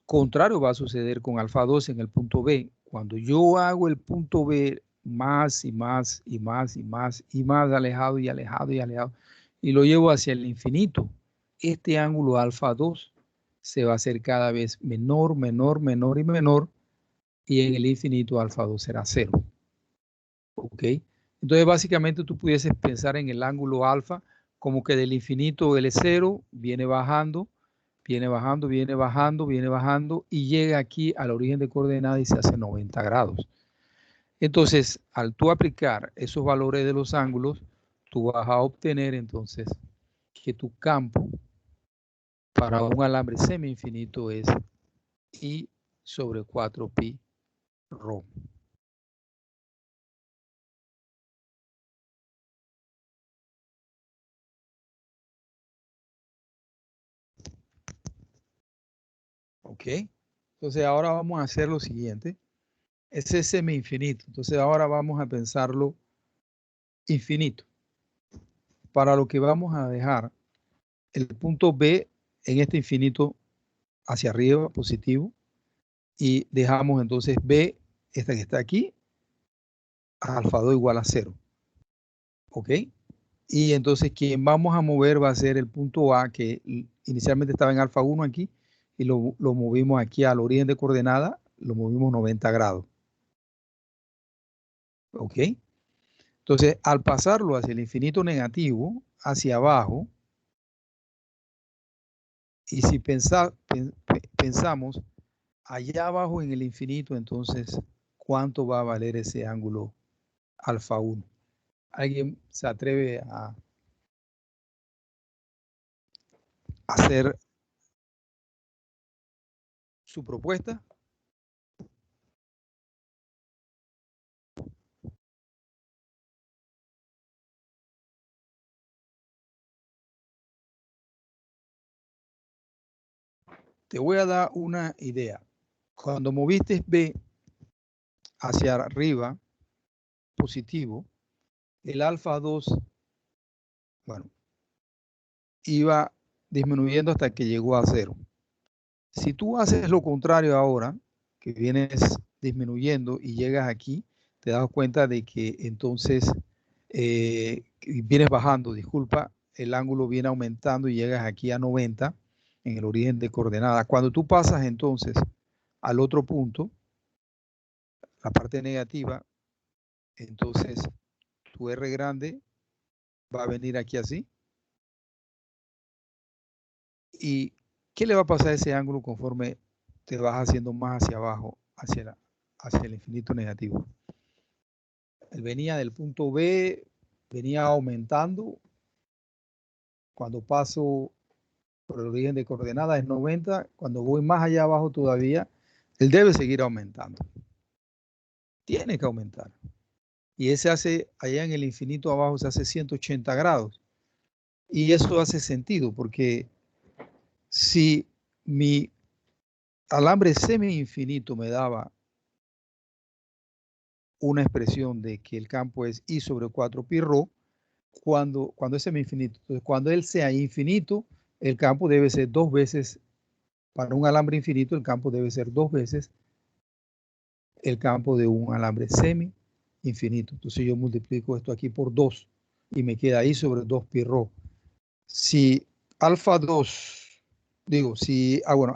Speaker 1: contrario va a suceder con alfa 2 en el punto B. Cuando yo hago el punto B más y más y más y más y más alejado y alejado y alejado y lo llevo hacia el infinito, este ángulo alfa 2 se va a hacer cada vez menor, menor, menor y menor y en el infinito alfa 2 será 0. ¿Ok? Entonces básicamente tú pudieses pensar en el ángulo alfa como que del infinito él es 0, viene bajando, viene bajando, viene bajando, viene bajando y llega aquí al origen de coordenadas y se hace 90 grados. Entonces, al tú aplicar esos valores de los ángulos, tú vas a obtener entonces que tu campo para un alambre semi-infinito es I sobre 4pi rho. ¿Ok? Entonces ahora vamos a hacer lo siguiente. Ese es semi-infinito. Entonces ahora vamos a pensarlo infinito. Para lo que vamos a dejar el punto B en este infinito hacia arriba, positivo, y dejamos entonces B, esta que está aquí, alfa 2 igual a 0. ¿Ok? Y entonces quien vamos a mover va a ser el punto A, que inicialmente estaba en alfa 1 aquí, y lo movimos aquí al origen de coordenada, lo movimos 90 grados. ¿Ok? Entonces, al pasarlo hacia el infinito negativo, hacia abajo, y si pensamos allá abajo en el infinito, entonces, ¿cuánto va a valer ese ángulo alfa 1? ¿Alguien se atreve a hacer su propuesta? Te voy a dar una idea. Cuando moviste B hacia arriba, positivo, el alfa 2, bueno, iba disminuyendo hasta que llegó a 0. Si tú haces lo contrario ahora, que vienes disminuyendo y llegas aquí, te das cuenta de que entonces vienes bajando, disculpa, el ángulo viene aumentando y llegas aquí a 90 en el origen de coordenada. Cuando tú pasas entonces al otro punto, la parte negativa, Entonces, tu R grande va a venir aquí así. ¿Y qué le va a pasar a ese ángulo conforme te vas haciendo más hacia abajo, hacia el infinito negativo? Él venía del punto B, venía aumentando. Cuando paso por el origen de coordenada es 90. Cuando voy más allá abajo todavía, él debe seguir aumentando. Tiene que aumentar. Y ese hace, allá en el infinito abajo se hace 180 grados. Y eso hace sentido porque si mi alambre semi-infinito me daba una expresión de que el campo es I sobre 4 pi rho, cuando es semi-infinito. Entonces, cuando él sea infinito, el campo debe ser 2 veces, para un alambre infinito, el campo debe ser 2 veces el campo de un alambre semi-infinito. Entonces yo multiplico esto aquí por 2 y me queda I sobre 2 pi rho. Si alfa 2,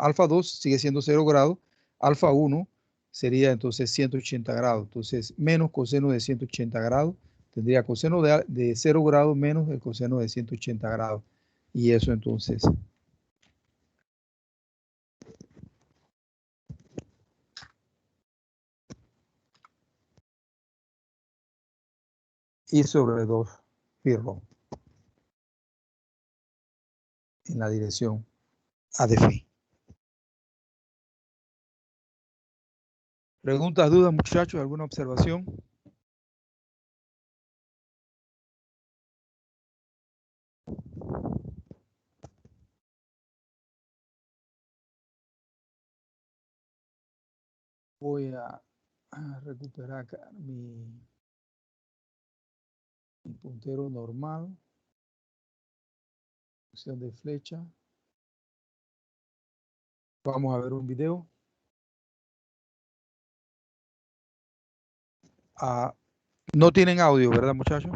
Speaker 1: alfa 2 sigue siendo 0 grados, alfa 1 sería entonces 180 grados. Entonces, menos coseno de 180 grados, tendría coseno de 0 grados menos el coseno de 180 grados. Y eso entonces I sobre 2 pi rho en la dirección A de phi. ¿Preguntas, dudas, muchachos? ¿Alguna observación? Voy a recuperar acá mi puntero normal, opción de flecha. Vamos a ver un video. No tienen audio, ¿verdad, muchachos?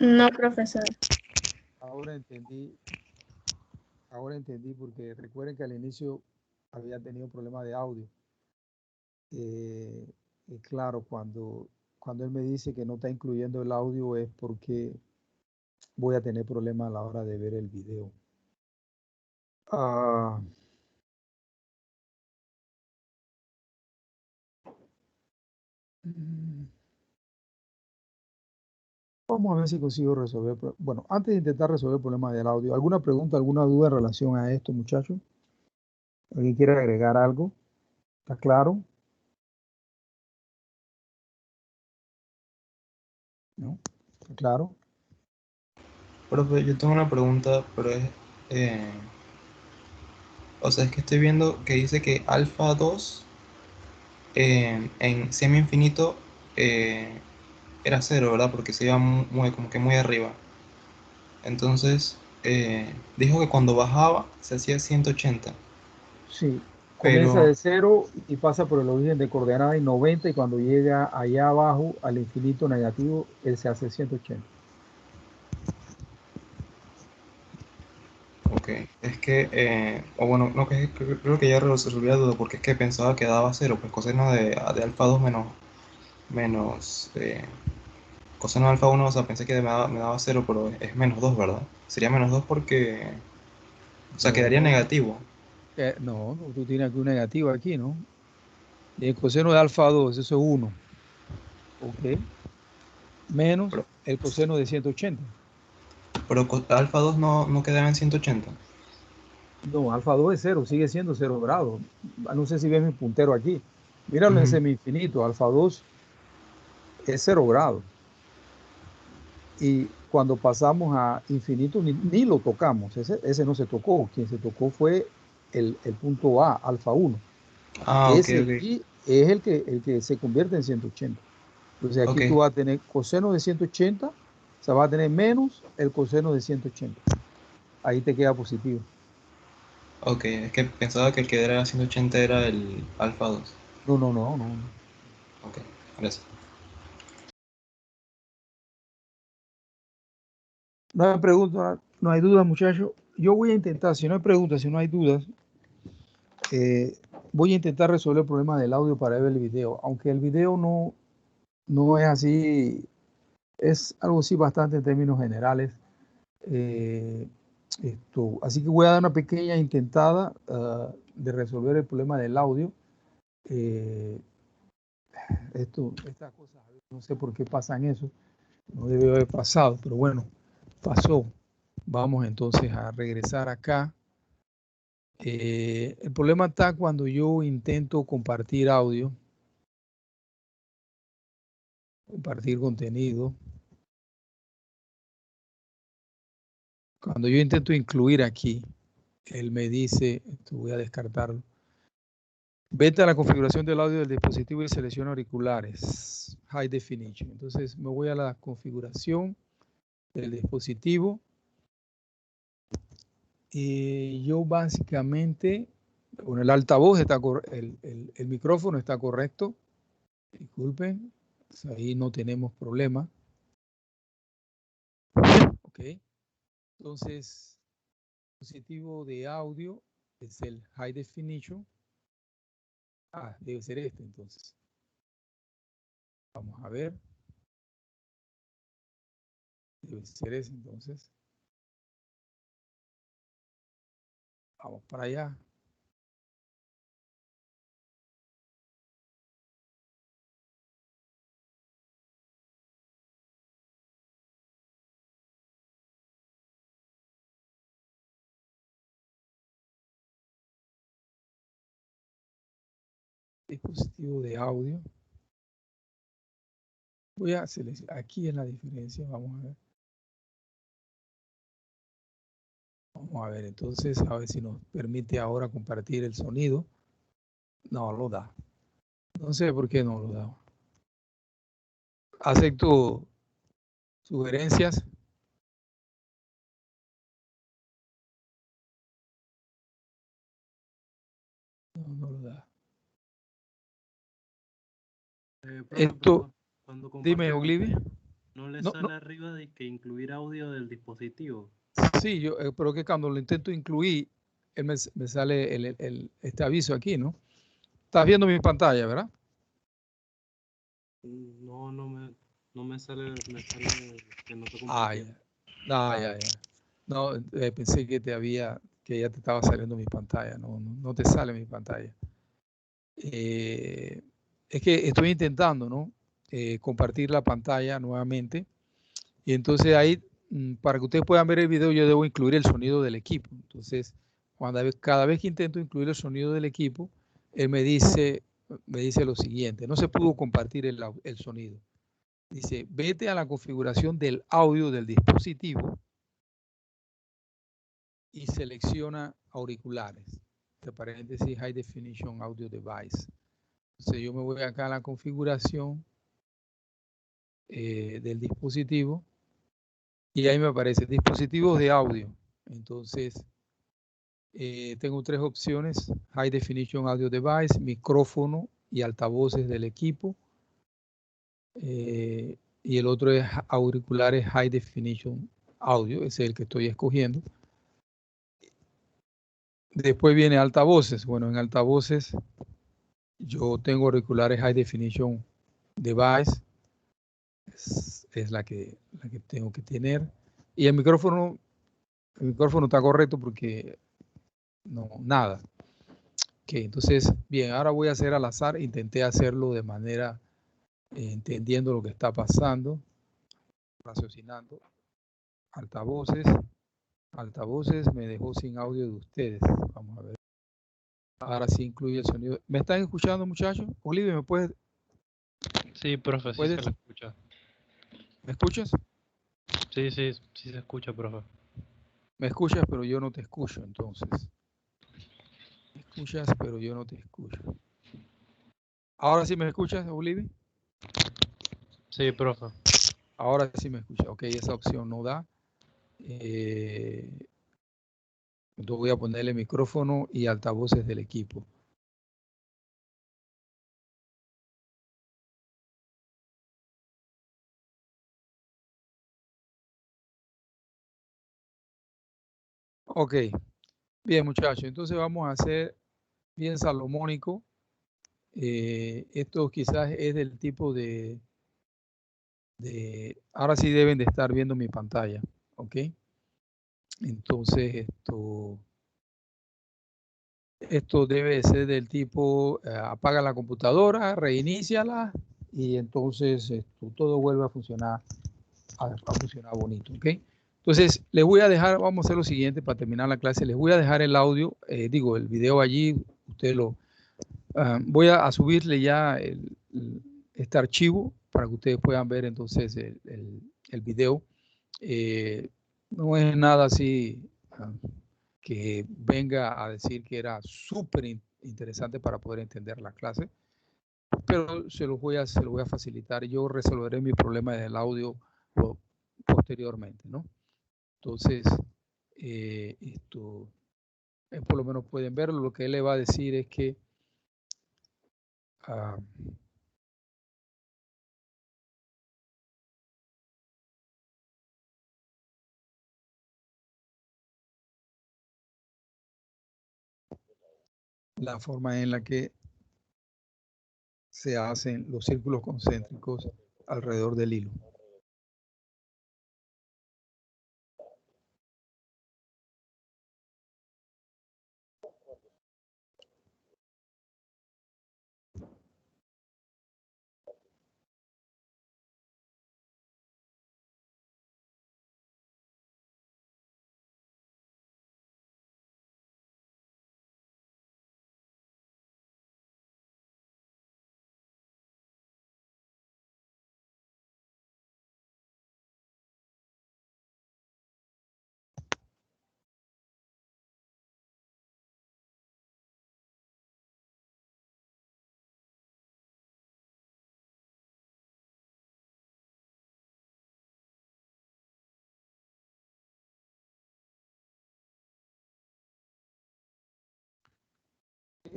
Speaker 3: No, profesor.
Speaker 1: Ahora entendí porque recuerden que al inicio había tenido problemas de audio. Claro, cuando él me dice que no está incluyendo el audio es porque voy a tener problemas a la hora de ver el video. Vamos a ver si consigo resolver. Bueno, antes de intentar resolver el problema del audio, ¿alguna pregunta, alguna duda en relación a esto, muchachos? ¿Alguien quiere agregar algo? ¿Está claro? ¿No? ¿Está claro?
Speaker 2: Profe, yo tengo una pregunta, pero es, eh, o sea, es que estoy viendo que dice que alfa 2 en semi-infinito era cero, ¿verdad? Porque se iba como que muy arriba. Entonces, dijo que cuando bajaba se hacía 180,
Speaker 1: Sí. Comienza
Speaker 2: pero,
Speaker 1: de 0 y pasa por el origen de coordenada en 90 y cuando llega allá abajo al infinito negativo, él se hace 180.
Speaker 2: ok, es que, o bueno, no, creo que ya resolví la duda, porque es que pensaba que daba cero, pues coseno de alfa 2 menos coseno de alfa 1, o sea, pensé que me daba cero, pero es menos 2, ¿verdad? Sería menos 2 porque, o sea, quedaría
Speaker 1: No,
Speaker 2: negativo.
Speaker 1: no, tú tienes aquí un negativo aquí, ¿no? Y el coseno de alfa 2, eso es 1. ¿Ok? Menos
Speaker 2: Pero,
Speaker 1: el coseno de 180.
Speaker 2: pero alfa 2 no quedaba en 180.
Speaker 1: No, alfa 2 es 0, sigue siendo 0 grados. No sé si ves mi puntero aquí. Míralo en
Speaker 2: Ujú.
Speaker 1: semi-infinito. Alfa 2 es 0 grados. Y cuando pasamos a infinito, ni lo tocamos. Ese no se tocó. Quien se tocó fue el punto A, alfa 1.
Speaker 2: Ah, ok,
Speaker 1: Ese
Speaker 2: ok.
Speaker 1: y es el que se convierte en 180. Entonces aquí tú
Speaker 2: Ok,
Speaker 1: vas a tener coseno de 180, o sea, vas a tener menos el coseno de 180. Ahí te queda positivo.
Speaker 2: ok. Es que pensaba que el que era 180 era el alfa 2.
Speaker 1: No, no, no, no.
Speaker 2: Ok, gracias.
Speaker 1: No hay preguntas, no hay dudas, muchachos. Yo voy a intentar, si no hay preguntas, si no hay dudas, voy a intentar resolver el problema del audio para ver el video, aunque el video no es así, es algo así bastante en términos generales. Así que voy a dar una pequeña intentada de resolver el problema del audio. Estas cosas, no sé por qué pasan eso, no debe haber pasado, pero bueno, pasó. Vamos entonces a regresar acá. El problema está cuando yo intento compartir audio, compartir contenido. Cuando yo intento incluir aquí, él me dice, esto voy a descartarlo. Vete a la configuración del audio del dispositivo y selecciona auriculares, High Definition. Entonces me voy a la configuración del dispositivo y yo básicamente, bueno, el altavoz está el micrófono está correcto. Disculpen, pues ahí no tenemos problema. Ok. Entonces, dispositivo de audio es el High Definition. Ah, debe ser este entonces. Vamos a ver. Debe ser ese entonces. Vamos para allá. Dispositivo de audio. Voy a seleccionar. Aquí es la diferencia. Vamos a ver. Vamos a ver entonces, a ver si nos permite ahora compartir el sonido. No lo da. No sé por qué no lo da. Acepto sugerencias. No lo da.
Speaker 4: Profe,
Speaker 1: Esto,
Speaker 4: cuando
Speaker 1: dime,
Speaker 4: comparte
Speaker 1: Olivi.
Speaker 4: ¿no le
Speaker 1: No,
Speaker 4: sale arriba de que incluir audio del dispositivo?
Speaker 1: sí, pero que cuando lo intento incluir, él me sale este aviso aquí, ¿no? Estás viendo mi pantalla, ¿verdad?
Speaker 4: No, no me sale, me sale que no te
Speaker 1: Ah,
Speaker 4: compartiendo.
Speaker 1: ya. No, pensé que ya te estaba saliendo mi pantalla. No te sale mi pantalla. Es que estoy intentando, ¿no? Compartir la pantalla nuevamente. Y entonces ahí, para que ustedes puedan ver el video, yo debo incluir el sonido del equipo. Entonces, cada vez que intento incluir el sonido del equipo, él me dice lo siguiente: no se pudo compartir el sonido. Dice, vete a la configuración del audio del dispositivo y selecciona auriculares. Entre paréntesis, High Definition Audio Device. Entonces yo me voy acá a la configuración del dispositivo y ahí me aparece dispositivos de audio. Entonces tengo tres opciones: High Definition Audio Device, micrófono y altavoces del equipo. Y el otro es auriculares High Definition Audio, ese es el que estoy escogiendo. Después viene altavoces. Bueno, en altavoces yo tengo auriculares High Definition Device, es la que tengo que tener. Y el micrófono está correcto porque no, nada. Ok, entonces, bien, ahora voy a hacer al azar. Intenté hacerlo de manera entendiendo lo que está pasando, raciocinando. Altavoces me dejó sin audio de ustedes. Vamos a ver. Ahora sí incluye el sonido. ¿Me están escuchando, muchachos? Olivia, ¿me puedes?
Speaker 4: Sí, profe, sí se lo escucha.
Speaker 1: ¿Me escuchas?
Speaker 4: Sí se escucha, profe.
Speaker 1: Me escuchas, pero yo no te escucho, entonces. Me escuchas, pero yo no te escucho. ¿Ahora sí me escuchas, Olivia?
Speaker 4: Sí, profe.
Speaker 1: Ahora sí me escucha. Ok, esa opción no da. Entonces voy a ponerle micrófono y altavoces del equipo. Ok, bien, muchachos. Entonces vamos a hacer bien salomónico. Esto quizás es del tipo de... Ahora sí deben de estar viendo mi pantalla, ¿ok? Entonces esto debe ser del tipo, apaga la computadora, reiníciala y entonces todo vuelve a funcionar bonito, ¿ok? Entonces les voy a dejar, vamos a hacer lo siguiente para terminar la clase, les voy a dejar el audio, digo, el video allí, ustedes lo... voy a subirle ya este archivo para que ustedes puedan ver entonces el video. No es nada así que venga a decir que era súper interesante para poder entender la clase, pero se lo voy a facilitar. Yo resolveré mi problema del audio posteriormente, ¿no? Entonces, por lo menos pueden verlo. Lo que él le va a decir es que la forma en la que se hacen los círculos concéntricos alrededor del hilo.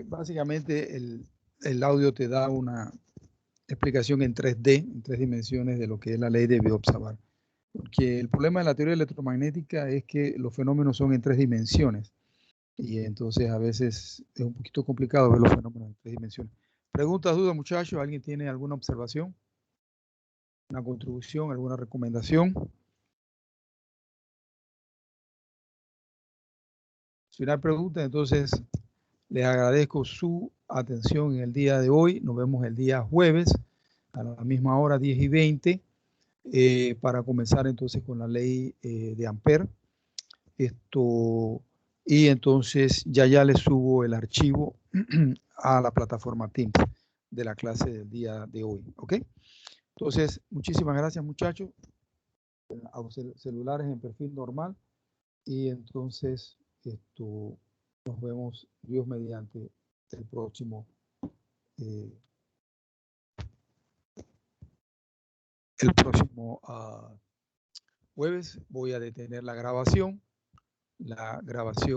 Speaker 1: Básicamente el audio te da una explicación en 3D, en 3 dimensiones de lo que es la ley de Biot-Savart. Porque el problema de la teoría electromagnética es que los fenómenos son en 3 dimensiones. Y entonces a veces es un poquito complicado ver los fenómenos en 3 dimensiones. Preguntas, dudas, muchachos. ¿Alguien tiene alguna observación? ¿Una contribución? ¿Alguna recomendación? Si no hay preguntas, entonces les agradezco su atención en el día de hoy. Nos vemos el día jueves a la misma hora, 10:20, para comenzar entonces con la ley de Ampère. Y entonces ya les subo el archivo a la plataforma Teams de la clase del día de hoy. ¿Ok? Entonces, muchísimas gracias, muchachos. A los celulares en perfil normal. Y entonces, nos vemos, Dios mediante, el próximo jueves. Voy a detener la grabación. La grabación